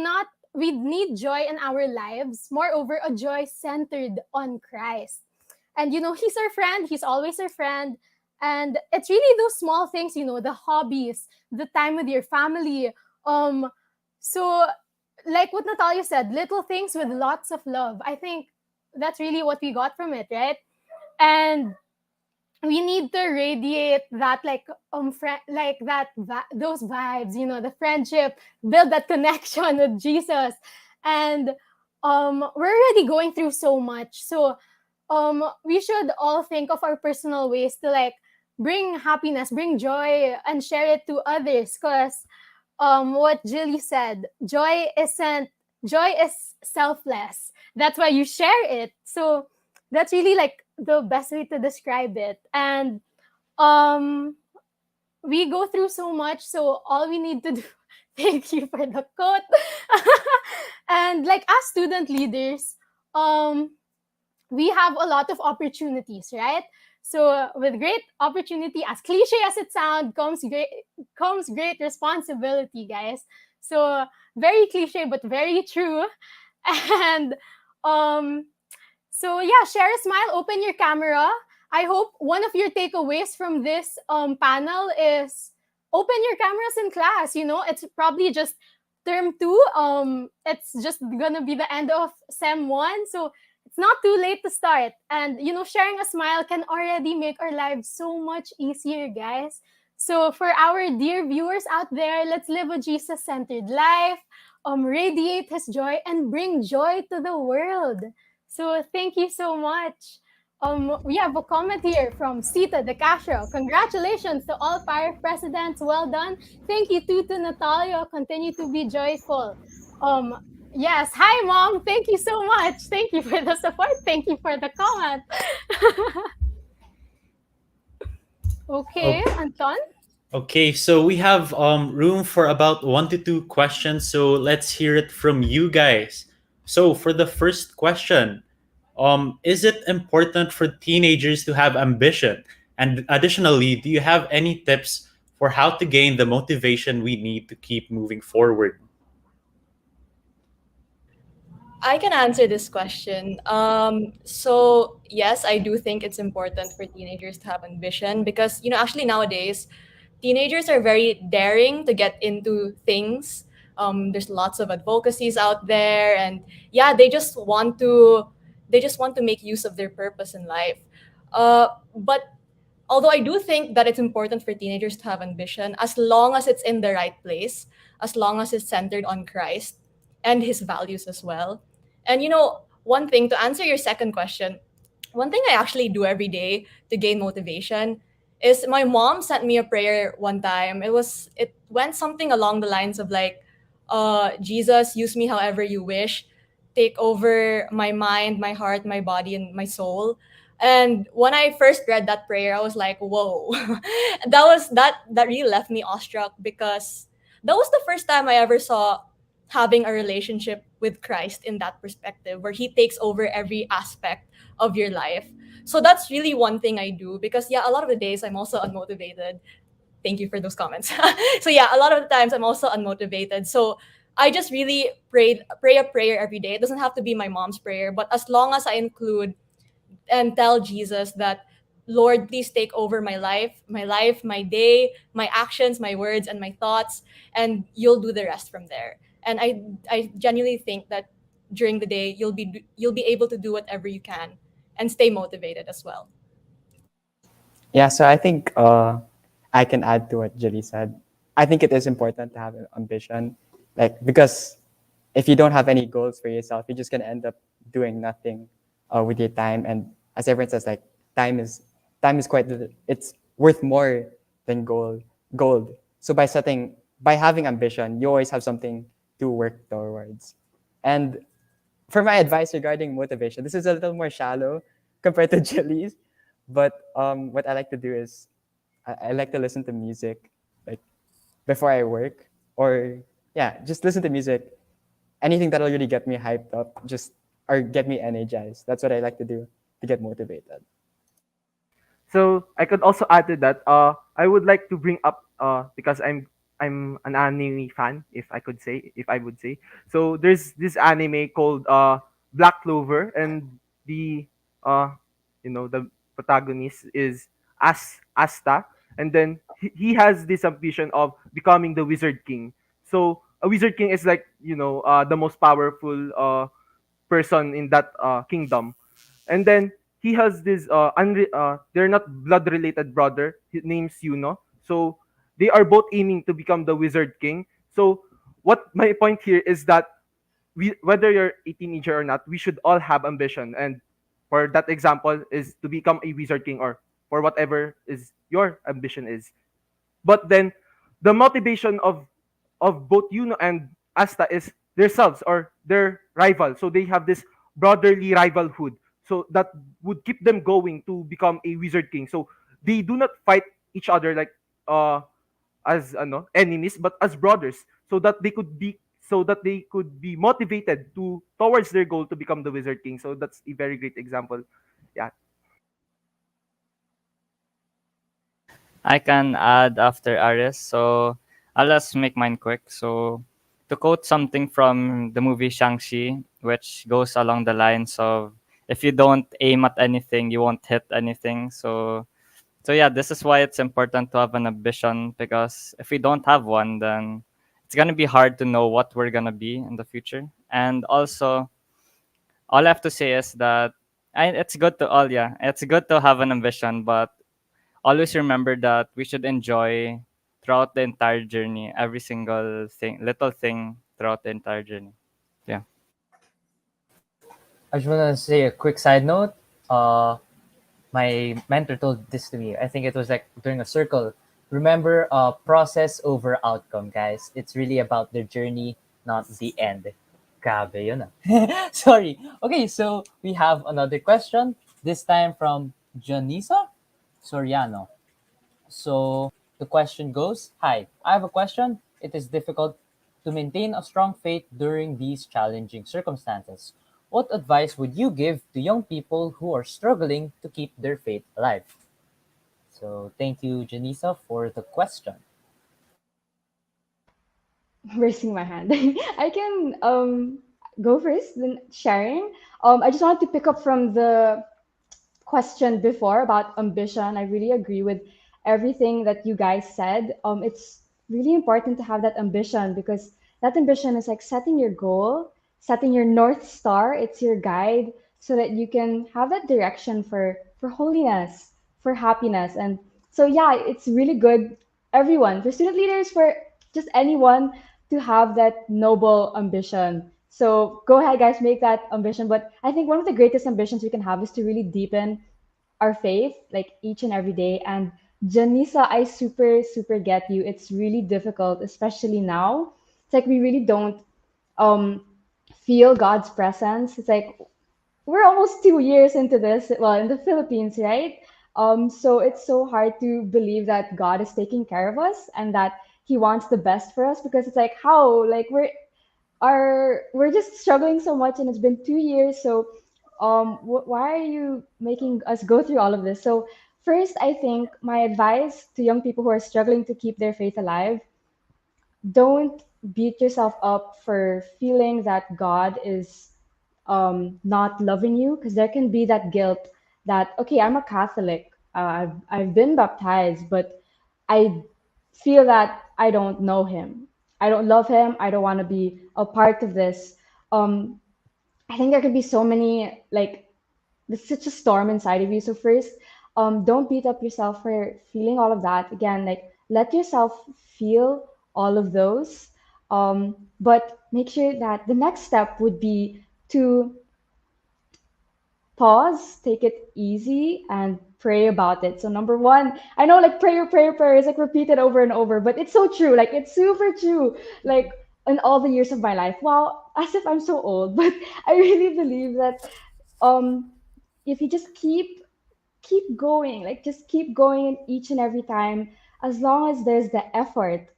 Speaker 14: need joy in our lives. Moreover, a joy centered on Christ. And he's our friend. He's always our friend. And it's really those small things, the hobbies, the time with your family. So like what Natalia said, little things with lots of love. I think that's really what we got from it, right? And we need to radiate that those vibes, the friendship, build that connection with Jesus. And we're already going through so much. So we should all think of our personal ways to like bring happiness, bring joy, and share it to others. Because what Jilly said, joy is selfless. That's why you share it. So that's really like the best way to describe it. And we go through so much, so all we need to do thank you for the quote. And like as student leaders, we have a lot of opportunities, right? So with great opportunity, as cliche as it sounds, comes great responsibility, guys. So very cliche but very true. And so yeah, share a smile, open your camera. I hope one of your takeaways from this panel is open your cameras in class. It's probably just term 2. It's just gonna be the end of sem 1. So it's not too late to start. And, sharing a smile can already make our lives so much easier, guys. So for our dear viewers out there, let's live a Jesus-centered life, radiate his joy, and bring joy to the world. So thank you so much. We have a comment here from Sita De Castro. Congratulations to all PAREF presidents. Well done. Thank you too to Natalia. Continue to be joyful. Yes. Hi, Mom. Thank you so much. Thank you for the support. Thank you for the comment. Okay, Anton?
Speaker 16: Okay, so we have room for about 1 to 2 questions. So let's hear it from you guys. So for the first question, is it important for teenagers to have ambition? And additionally, do you have any tips for how to gain the motivation we need to keep moving forward?
Speaker 20: I can answer this question. So yes, I do think it's important for teenagers to have ambition because, actually nowadays, teenagers are very daring to get into things. There's lots of advocacies out there, and yeah, they just want to make use of their purpose in life. But although I do think that it's important for teenagers to have ambition, as long as it's in the right place, as long as it's centered on Christ and his values as well. And one thing to answer your second question, one thing I actually do every day to gain motivation is my mom sent me a prayer one time. It went something along the lines of like, Jesus, use me however you wish. Take over my mind, my heart, my body, and my soul. And when I first read that prayer, I was like, whoa. that really left me awestruck because that was the first time I ever saw having a relationship with Christ in that perspective, where He takes over every aspect of your life. So that's really one thing I do, because yeah, a lot of the days I'm also unmotivated. Thank you for those comments. So yeah, a lot of the times I'm also unmotivated. So I just really pray a prayer every day. It doesn't have to be my mom's prayer, but as long as I include and tell Jesus that, Lord, please take over my life, my day, my actions, my words, and my thoughts, and you'll do the rest from there. And I genuinely think that during the day you'll be able to do whatever you can and stay motivated as well.
Speaker 21: Yeah, so I think I can add to what Jilly said. I think it is important to have an ambition, like because if you don't have any goals for yourself, you're just gonna end up doing nothing with your time. And as everyone says, like time is it's worth more than gold. So by having ambition, you always have something to work towards. And for my advice regarding motivation, this is a little more shallow compared to Jilly's. But what I like to do is I like to listen to music like before I work, or yeah, just listen to music. Anything that'll really get me hyped up, just or get me energized. That's what I like to do to get motivated.
Speaker 22: So I could also add to that. I would like to bring up because I'm an anime fan, if I would say. So there's this anime called Black Clover, and the uh the protagonist is Asta, and then he has this ambition of becoming the Wizard King. So a Wizard King is like the most powerful person in that kingdom, and then he has this they're not blood related brother. His name's Yuno. So they are both aiming to become the Wizard King. So what my point here is that whether you're a teenager or not, we should all have ambition. And for that example is to become a Wizard King, or for whatever is your ambition is. But then the motivation of both Yuno and Asta is themselves or their rival. So they have this brotherly rivalhood. So that would keep them going to become a Wizard King. So they do not fight each other like as enemies, but as brothers, so that they could be motivated to towards their goal to become the Wizard King. So that's a very great example. Yeah.
Speaker 12: I can add after Aris. So I'll just make mine quick. So to quote something from the movie Shang-Chi, which goes along the lines of, if you don't aim at anything, you won't hit anything. So yeah, this is why it's important to have an ambition, because if we don't have one, then it's gonna be hard to know what we're gonna be in the future. And also, all I have to say is that it's good to have an ambition, but always remember that we should enjoy throughout the entire journey, every single little thing throughout the entire journey. Yeah.
Speaker 10: I just want to say a quick side note. My mentor told this to me. I think it was like during a circle. Remember, process over outcome, guys. It's really about the journey, not the end. Grabe yun ah. Sorry. Okay, so we have another question. This time from Janisa Soriano. So the question goes, Hi, I have a question. It is difficult to maintain a strong faith during these challenging circumstances. What advice would you give to young people who are struggling to keep their faith alive? So thank you, Janisa, for the question.
Speaker 4: Raising my hand. I can go first, then sharing. I just wanted to pick up from the question before about ambition. I really agree with everything that you guys said. It's really important to have that ambition because that ambition is like setting your goal, setting your North Star. It's your guide so that you can have that direction for holiness, for happiness. And so yeah, it's really good, everyone, for student leaders, for just anyone to have that noble ambition. So go ahead, guys, make that ambition. But I think one of the greatest ambitions we can have is to really deepen our faith, like each and every day. And Janisa, I super, super get you. It's really difficult, especially now. It's like we really don't um, feel God's presence. It's like we're almost 2 years into this, well, in the Philippines, right? So it's so hard to believe that God is taking care of us and that He wants the best for us because it's like how, like we're just struggling so much, and it's been 2 years. So, why are you making us go through all of this? So, first, I think my advice to young people who are struggling to keep their faith alive: don't beat yourself up for feeling that God is not loving you, because there can be that guilt that, okay, I'm a Catholic, I've been baptized, but I feel that I don't know Him, I don't love Him, I don't want to be a part of this. Um, I think there could be so many, like, there's such a storm inside of you. So first, don't beat up yourself for feeling all of that. Again, like, let yourself feel all of those. But make sure that the next step would be to pause, take it easy, and pray about it. So number one, I know, like, prayer is like repeated over and over, but it's so true. Like, it's super true. Like, in all the years of my life. Wow, as if I'm so old, but I really believe that um if you just keep going, like, just keep going each and every time, as long as there's the effort,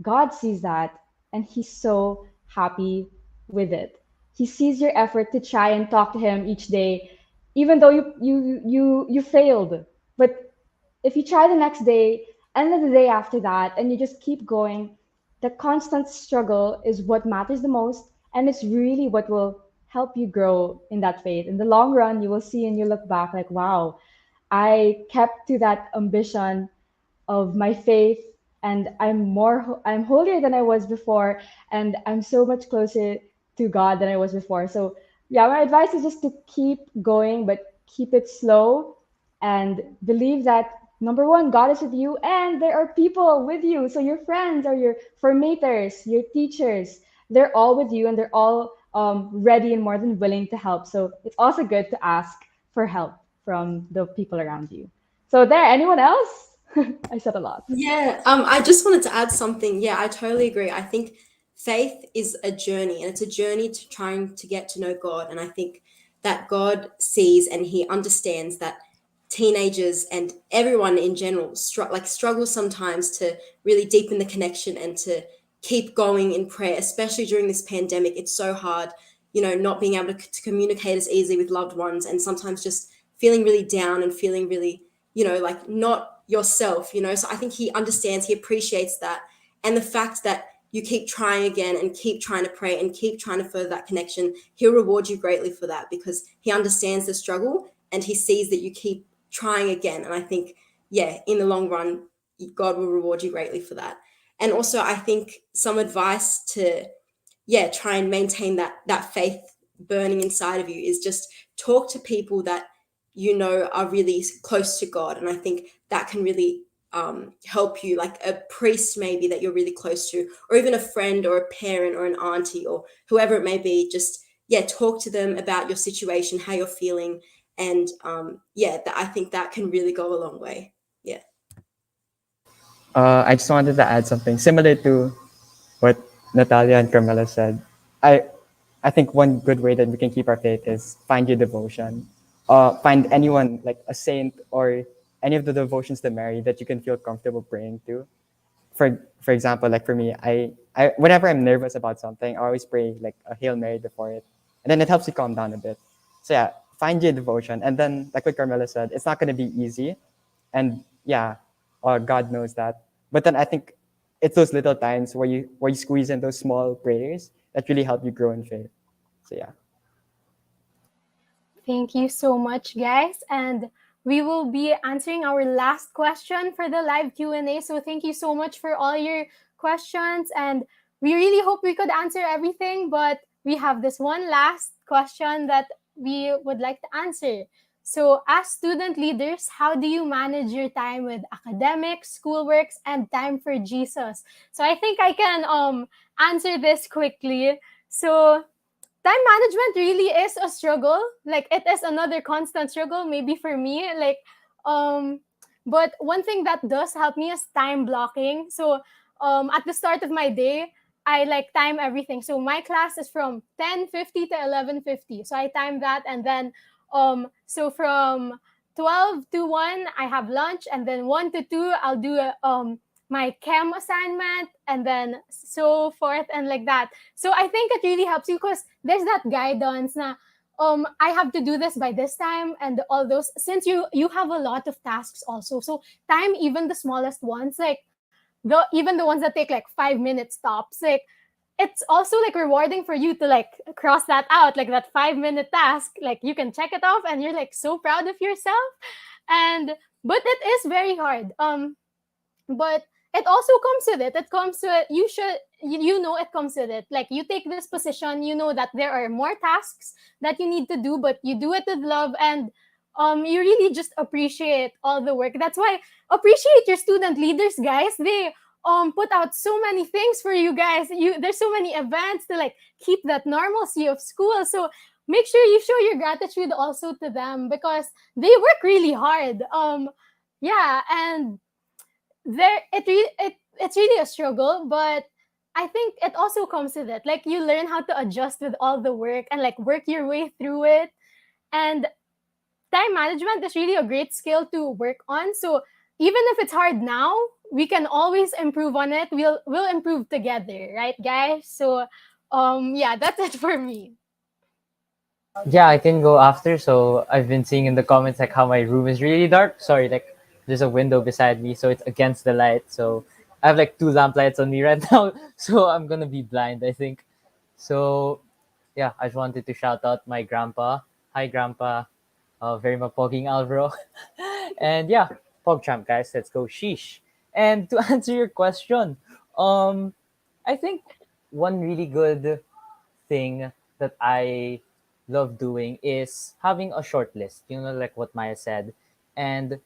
Speaker 4: God sees that, and He's so happy with it. He sees your effort to try and talk to Him each day, even though you failed. But if you try the next day and then the day after that, and you just keep going, the constant struggle is what matters the most, and it's really what will help you grow in that faith. In the long run, you will see and you look back like, wow, I kept to that ambition of my faith, and I'm holier than I was before, and I'm so much closer to God than I was before. So yeah, my advice is just to keep going, but keep it slow, and believe that, number one, God is with you, and there are people with you. So your friends or your formators, your teachers, they're all with you, and they're all ready and more than willing to help. So it's also good to ask for help from the people around you. So there, anyone else? I said a lot.
Speaker 19: Yeah, I just wanted to add something. Yeah, I totally agree. I think faith is a journey, and it's a journey to trying to get to know God. And I think that God sees and He understands that teenagers and everyone in general struggle sometimes to really deepen the connection and to keep going in prayer, especially during this pandemic. It's so hard, not being able to communicate as easily with loved ones, and sometimes just feeling really down and feeling really, like not yourself. So I think He understands, He appreciates that, and the fact that you keep trying again and keep trying to pray and keep trying to further that connection, He'll reward you greatly for that, because He understands the struggle and He sees that you keep trying again. And I think, yeah, in the long run, God will reward you greatly for that. And also, I think some advice to, try and maintain that faith burning inside of you is just talk to people that are really close to God. And I think that can really help you, like a priest maybe that you're really close to, or even a friend or a parent or an auntie or whoever it may be. Just talk to them about your situation, how you're feeling, and I think that can really go a long way. Yeah.
Speaker 21: I just wanted to add something similar to what Natalia and Carmela said. I think one good way that we can keep our faith is find your devotion. Find anyone, like a saint or any of the devotions to Mary that you can feel comfortable praying to. For example, like for me, I whenever I'm nervous about something, I always pray like a Hail Mary before it, and then it helps you calm down a bit. So yeah, find your devotion, and then like what Carmela said, it's not going to be easy, and yeah, God knows that. But then I think it's those little times where you squeeze in those small prayers that really help you grow in faith. So yeah.
Speaker 14: Thank you so much, guys. And we will be answering our last question for the live Q&A. So thank you so much for all your questions. And we really hope we could answer everything, but we have this one last question that we would like to answer. So as student leaders, how do you manage your time with academics, schoolworks, and time for Jesus? So I think I can answer this quickly. So time management really is a struggle. Like, it is another constant struggle, maybe for me. But one thing that does help me is time blocking. So at the start of my day, I like time everything. So my class is from 10:50 to 11:50. So I time that, and then so from 12 to 1 I have lunch, and then 1 to 2 I'll do my chem assignment, and then so forth and like that. So I think it really helps you because there's that guidance na I have to do this by this time and all those, since you have a lot of tasks also. So time, even the smallest ones, like even the ones that take like 5 minutes tops, like it's also like rewarding for you to like cross that out, like that 5 minute task, like you can check it off and you're like so proud of yourself. And but it is very hard. But it also comes with it. It comes to it. You know it comes with it. Like you take this position, you know that there are more tasks that you need to do, but you do it with love, and you really just appreciate all the work. That's why appreciate your student leaders, guys. They put out so many things for you guys. There's so many events to like keep that normalcy of school. So make sure you show your gratitude also to them because they work really hard. Yeah, and it's really a struggle, but I think it also comes with it. Like you learn how to adjust with all the work and like work your way through it. And time management is really a great skill to work on. So even if it's hard now, we can always improve on it. We'll improve together, right, guys? So yeah, that's it for me.
Speaker 10: Yeah, I can go after. So I've been seeing in the comments like how my room is really dark. Sorry, like there's a window beside me, so it's against the light. So I have like 2 lamp lights on me right now, so I'm gonna be blind, I think. So yeah, I just wanted to shout out my grandpa. Hi, grandpa. Very mapoging Alvaro. And yeah, PogChamp, guys. Let's go. Sheesh. And to answer your question, I think one really good thing that I love doing is having a short list, like what Maya said. And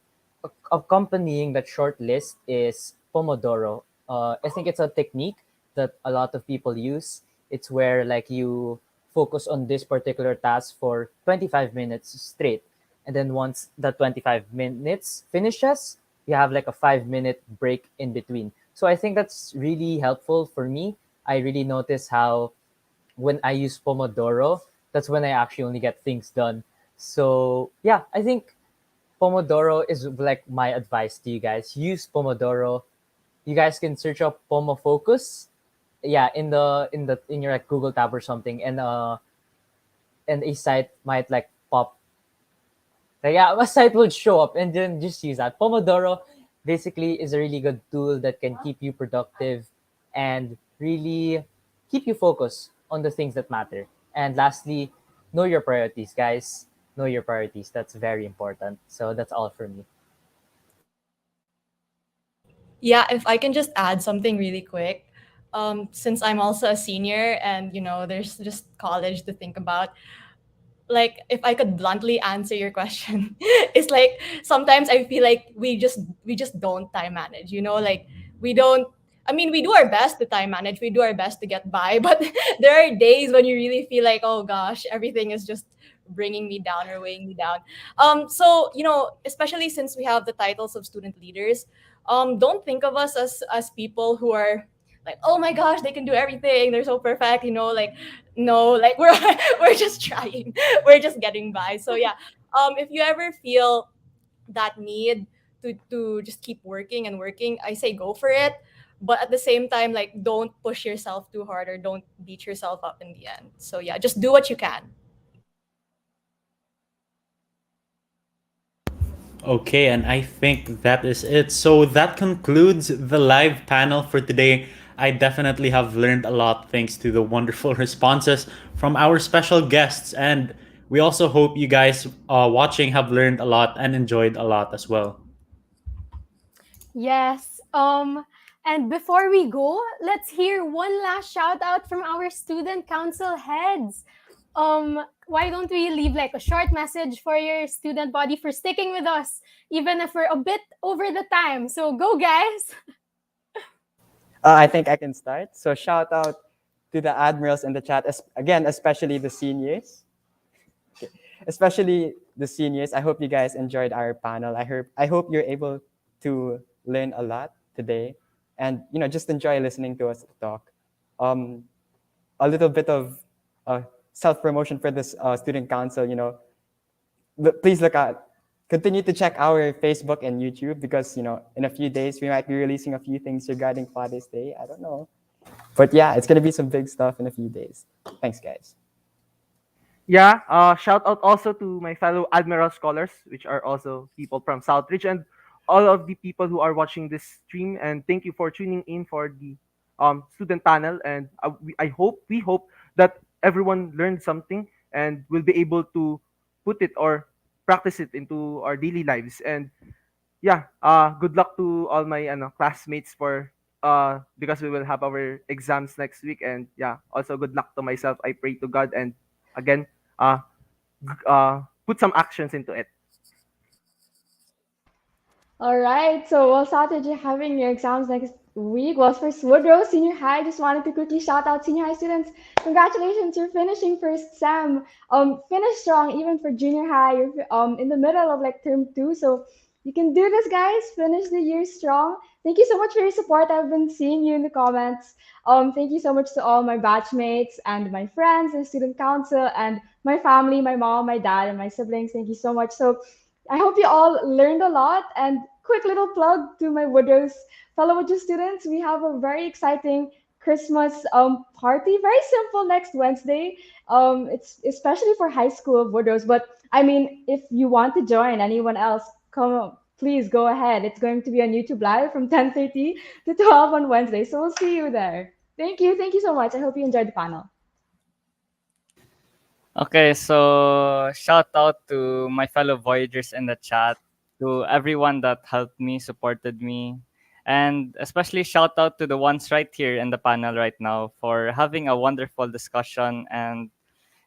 Speaker 10: accompanying that short list is Pomodoro. I think it's a technique that a lot of people use. It's where like you focus on this particular task for 25 minutes straight. And then once the 25 minutes finishes, you have like a 5 minute break in between. So I think that's really helpful for me. I really notice how when I use Pomodoro, that's when I actually only get things done. So yeah, I think Pomodoro is like my advice to you guys. Use Pomodoro. You guys can search up Pomo Focus. Yeah, in your like Google tab or something, and a site might like pop. Like, yeah, a site will show up, and then just use that. Pomodoro basically is a really good tool that can keep you productive and really keep you focused on the things that matter. And lastly, know your priorities, guys. Know your priorities. That's very important. So that's all for me.
Speaker 20: Yeah, if I can just add something really quick. Since I'm also a senior and there's just college to think about, like if I could bluntly answer your question, it's like sometimes I feel like we just don't time manage, like we don't. I mean, we do our best to time manage, we do our best to get by, but there are days when you really feel like, oh gosh, everything is just bringing me down or weighing me down. So especially since we have the titles of student leaders, don't think of us as people who are like, oh my gosh, they can do everything, they're so perfect, like no, like we're just trying, we're just getting by. So yeah, if you ever feel that need to just keep working and working, I say go for it. But at the same time, like don't push yourself too hard or don't beat yourself up in the end. So yeah, just do what you can.
Speaker 16: Okay, and I think that is it. So that concludes the live panel for today. I definitely have learned a lot thanks to the wonderful responses from our special guests. And we also hope you guys watching have learned a lot and enjoyed a lot as well.
Speaker 14: Yes. And before we go, let's hear one last shout out from our student council heads. Why don't we leave like a short message for your student body for sticking with us, even if we're a bit over the time. So go, guys.
Speaker 21: I think I can start. So shout out to the admirals in the chat, again, especially the seniors. Okay. Especially the seniors. I hope you guys enjoyed our panel. I hope you're able to learn a lot today, and just enjoy listening to us talk. A little bit of self promotion for this student council. Please look at continue to check our Facebook and YouTube because, in a few days, we might be releasing a few things regarding Father's Day. I don't know. But yeah, it's going to be some big stuff in a few days. Thanks, guys.
Speaker 22: Yeah, shout out also to my fellow Admiral Scholars, which are also people from Southridge, and all of the people who are watching this stream. And thank you for tuning in for the student panel. And we hope that everyone learned something and will be able to put it or practice it into our daily lives. And yeah, good luck to all my classmates for because we will have our exams next week. And yeah, also good luck to myself. I pray to God, and again, uh, put some actions into it.
Speaker 4: All right, so while Saturday you're having your exams next week, well, for Woodrow Senior High, just wanted to quickly shout out senior high students. Congratulations, you're finishing first sem. Finish strong even for junior high. You're in the middle of like term 2, so you can do this, guys. Finish the year strong. Thank you so much for your support. I've been seeing you in the comments. Thank you so much to all my batchmates and my friends and student council and my family, my mom, my dad, and my siblings. Thank you so much. So I hope you all learned a lot. And quick little plug to my fellow Woodrow students. We have a very exciting Christmas party. Very simple next Wednesday. It's especially for high school Woodrows. But I mean, if you want to join anyone else, come please go ahead. It's going to be on YouTube Live from 10:30 to 12 on Wednesday. So we'll see you there. Thank you. Thank you so much. I hope you enjoyed the panel.
Speaker 12: Okay, so shout out to my fellow Voyagers in the chat, to everyone that helped me, supported me, and especially shout out to the ones right here in the panel right now for having a wonderful discussion. And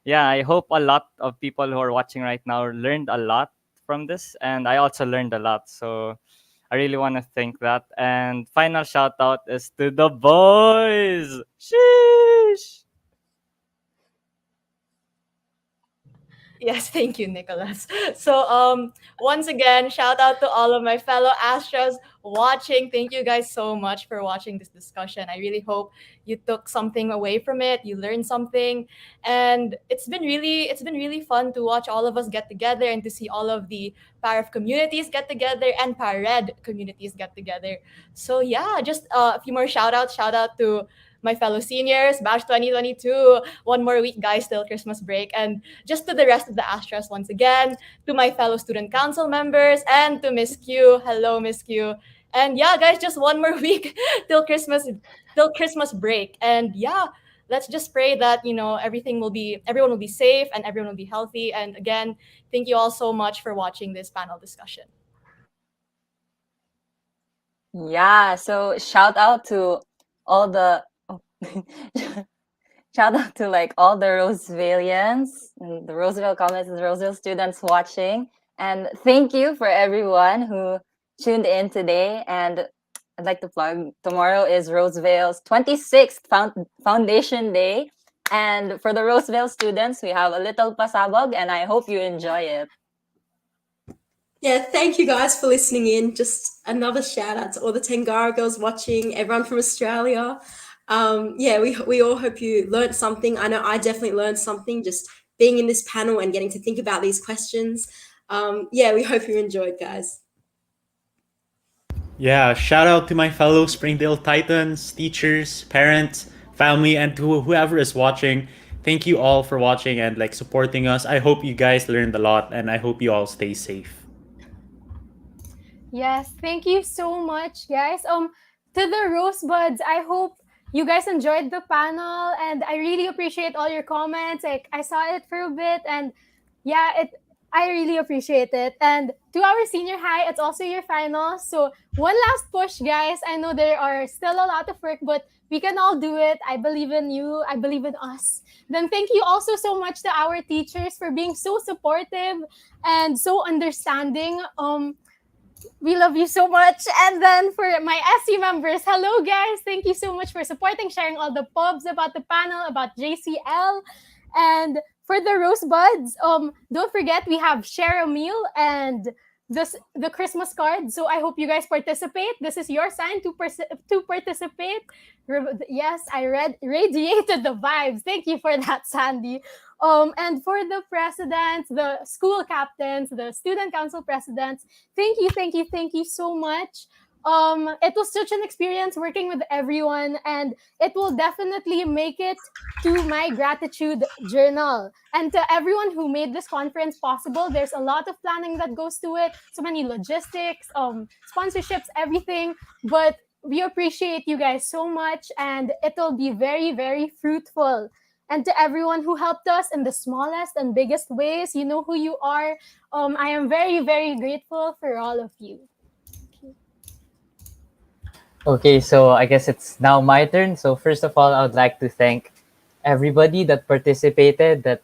Speaker 12: yeah, I hope a lot of people who are watching right now learned a lot from this, and I also learned a lot. So I really want to thank that. And final shout out is to the boys. Sheesh.
Speaker 20: Yes, thank you, Nicholas. So, once again, shout out to all of my fellow Astros watching. Thank you guys so much for watching this discussion. I really hope you took something away from it. You learned something, and it's been really fun to watch all of us get together and to see all of the PAREF communities get together and PARED communities get together. So yeah, just a few more shout outs. Shout out to my fellow seniors, batch 2022. One more week, guys, till Christmas break. And just to the rest of the Astros once again, to my fellow student council members, and to Miss Q. Hello, Miss Q. And yeah, guys, just one more week till Christmas break. And yeah, let's just pray that everyone will be safe and everyone will be healthy. And again, thank you all so much for watching this panel discussion.
Speaker 3: Yeah, so shout out to all the shout out to like all the Roosevelians and the Roosevelt comments and the Roosevelt students watching. And thank you for everyone who tuned in today. And I'd like to plug tomorrow is Roosevelt's 26th Foundation Day. And for the Roosevelt students, we have a little pasabog, and I hope you enjoy it.
Speaker 19: Yeah, thank you guys for listening in. Just another shout out to all the Tangara girls watching, everyone from Australia. Yeah, we all hope you learned something. I know I definitely learned something just being in this panel and getting to think about these questions. Yeah, we hope you enjoyed, guys.
Speaker 16: Yeah, shout out to my fellow Springdale Titans, teachers, parents, family, and to whoever is watching. Thank you all for watching and like supporting us. I hope you guys learned a lot, and I hope you all stay safe.
Speaker 14: Yes, thank you so much, guys. To the Rosebuds, I hope you guys enjoyed the panel, and I really appreciate all your comments. Like, I saw it for a bit, and yeah, I really appreciate it. And to our senior high, it's also your finals. So one last push, guys. I know there are still a lot of work, but we can all do it. I believe in you. I believe in us. Then thank you also so much to our teachers for being so supportive and so understanding. We love you so much. And then for my SC members, hello guys. Thank you so much for supporting, sharing all the pubs about the panel, about JCL. And for the Rosebuds, don't forget we have Share a Meal and the Christmas card. So I hope you guys participate. This is your sign to participate. Yes, I radiated the vibes. Thank you for that, Sandy. And for the presidents, the school captains, the student council presidents, thank you so much. It was such an experience working with everyone, and it will definitely make it to my gratitude journal. And to everyone who made this conference possible, there's a lot of planning that goes to it, so many logistics, sponsorships, everything. But we appreciate you guys so much, and it'll be very, very fruitful. And to everyone who helped us in the smallest and biggest ways, you know who you are. I am very, very grateful for all of you.
Speaker 5: Okay, so I guess it's now my turn. So first of all, I would like to thank everybody that participated, that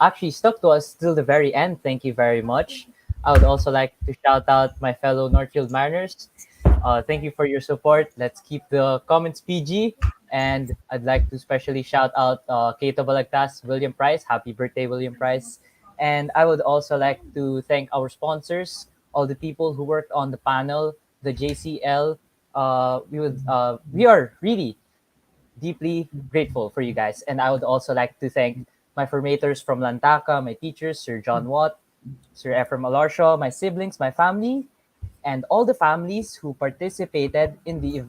Speaker 5: actually stuck to us till the very end. Thank you very much. I would also like to shout out my fellow Northfield Mariners. Thank you for your support. Let's keep the comments PG. And I'd like to especially shout out Kato Balagtas, William Price. Happy birthday, William Price. And I would also like to thank our sponsors, all the people who worked on the panel, the JCL. We are really deeply grateful for you guys. And I would also like to thank my formators from Lantaka, my teachers, Sir John Watt, Sir Ephraim Alarshaw, my siblings, my family, and all the families who participated in the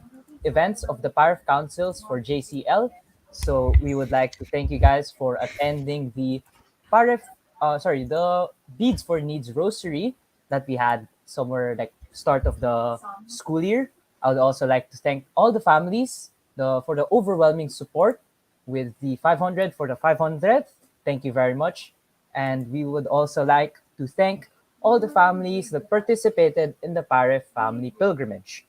Speaker 5: events of the PAREF Councils for JCL. So we would like to thank you guys for attending the the Beads for Needs Rosary that we had somewhere like start of the school year. I would also like to thank all the families for the overwhelming support with the 500 for the 500th. Thank you very much. And we would also like to thank all the families that participated in the PAREF Family Pilgrimage.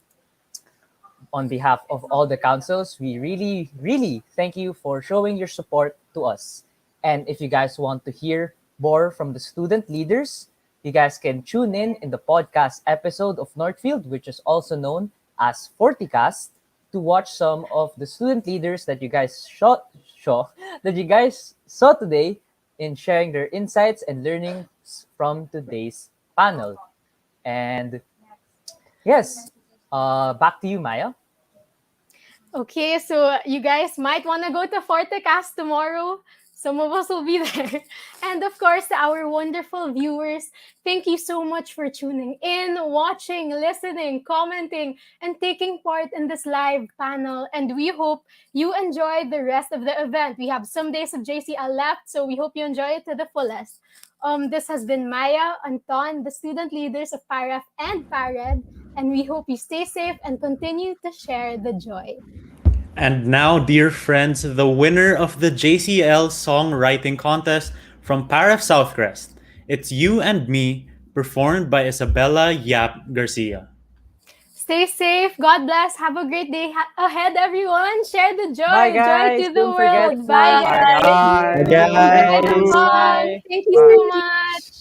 Speaker 5: On behalf of all the councils, we really, really thank you for showing your support to us. And if you guys want to hear more from the student leaders, you guys can tune in the podcast episode of Northfield, which is also known as 40cast, to watch some of the student leaders that you guys saw today in sharing their insights and learnings from today's panel. And yes, back to you, Maya.
Speaker 14: Okay, so you guys might want to go to Fortecast tomorrow. Some of us will be there. And of course, to our wonderful viewers, thank you so much for tuning in, watching, listening, commenting, and taking part in this live panel. And we hope you enjoyed the rest of the event. We have some days of JCL left, so we hope you enjoy it to the fullest. This has been Maya, Anton, the student leaders of PAREF and PARED, and we hope you stay safe and continue to share the joy.
Speaker 16: And now, dear friends, the winner of the JCL Songwriting Contest from PAREF Southcrest. It's You and Me, performed by Isabella Yap Garcia.
Speaker 14: Stay safe. God bless. Have a great day ahead, everyone. Share the joy.
Speaker 21: Bye, guys.
Speaker 14: Joy to the
Speaker 21: Don't forget
Speaker 14: world. Bye, guys.
Speaker 21: Bye, guys.
Speaker 14: Bye. Thank you so much.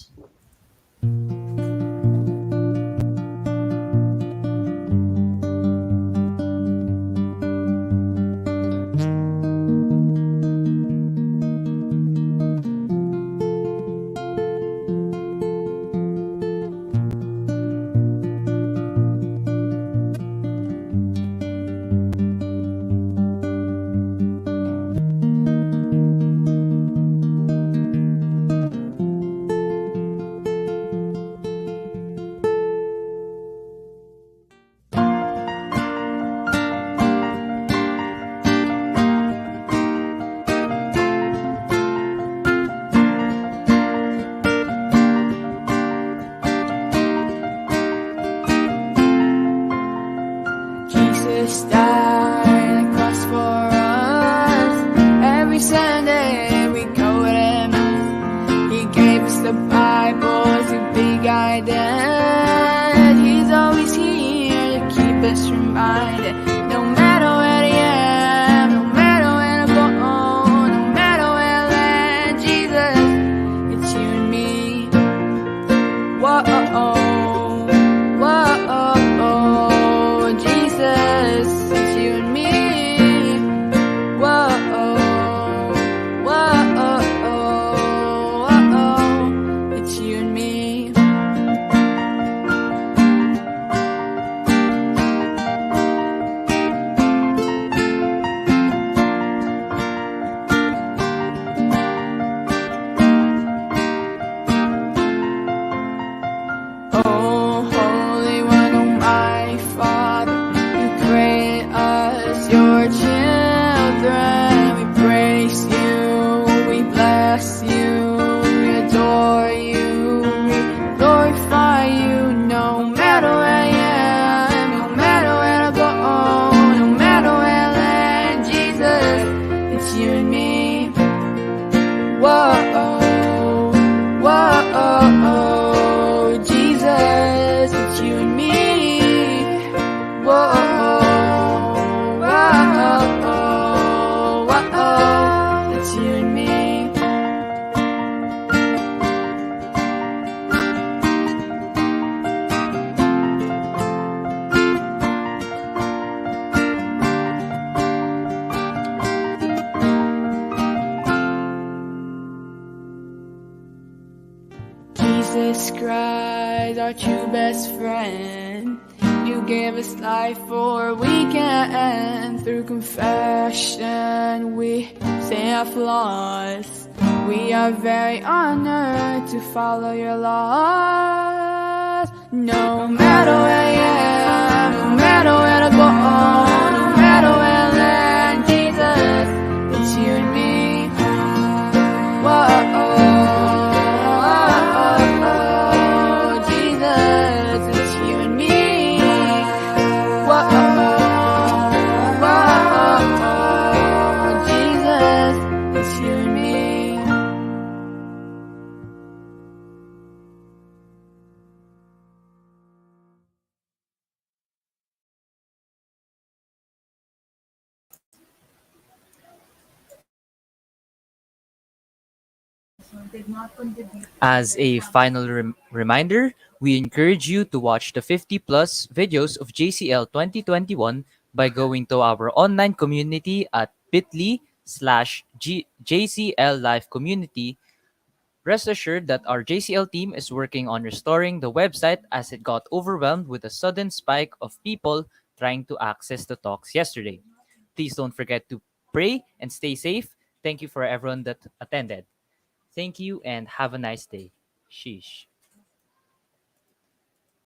Speaker 18: Jesus Christ, our true best friend. You gave us life for a weekend. Through confession, we say our flaws. We are very honored to follow your laws. No matter where I am, no matter where to go, no matter where I land, Jesus, it's you and me. Whoa, Jesus, it's you and me. Whoa, Jesus, it's you and me.
Speaker 10: As a final reminder, we encourage you to watch the 50 plus videos of JCL 2021 by going to our online community at bit.ly/JCL Live Community. Rest assured that our JCL team is working on restoring the website as it got overwhelmed with a sudden spike of people trying to access the talks yesterday. Please don't forget to pray and stay safe. Thank you for everyone that attended. Thank you and have a nice day. Sheesh.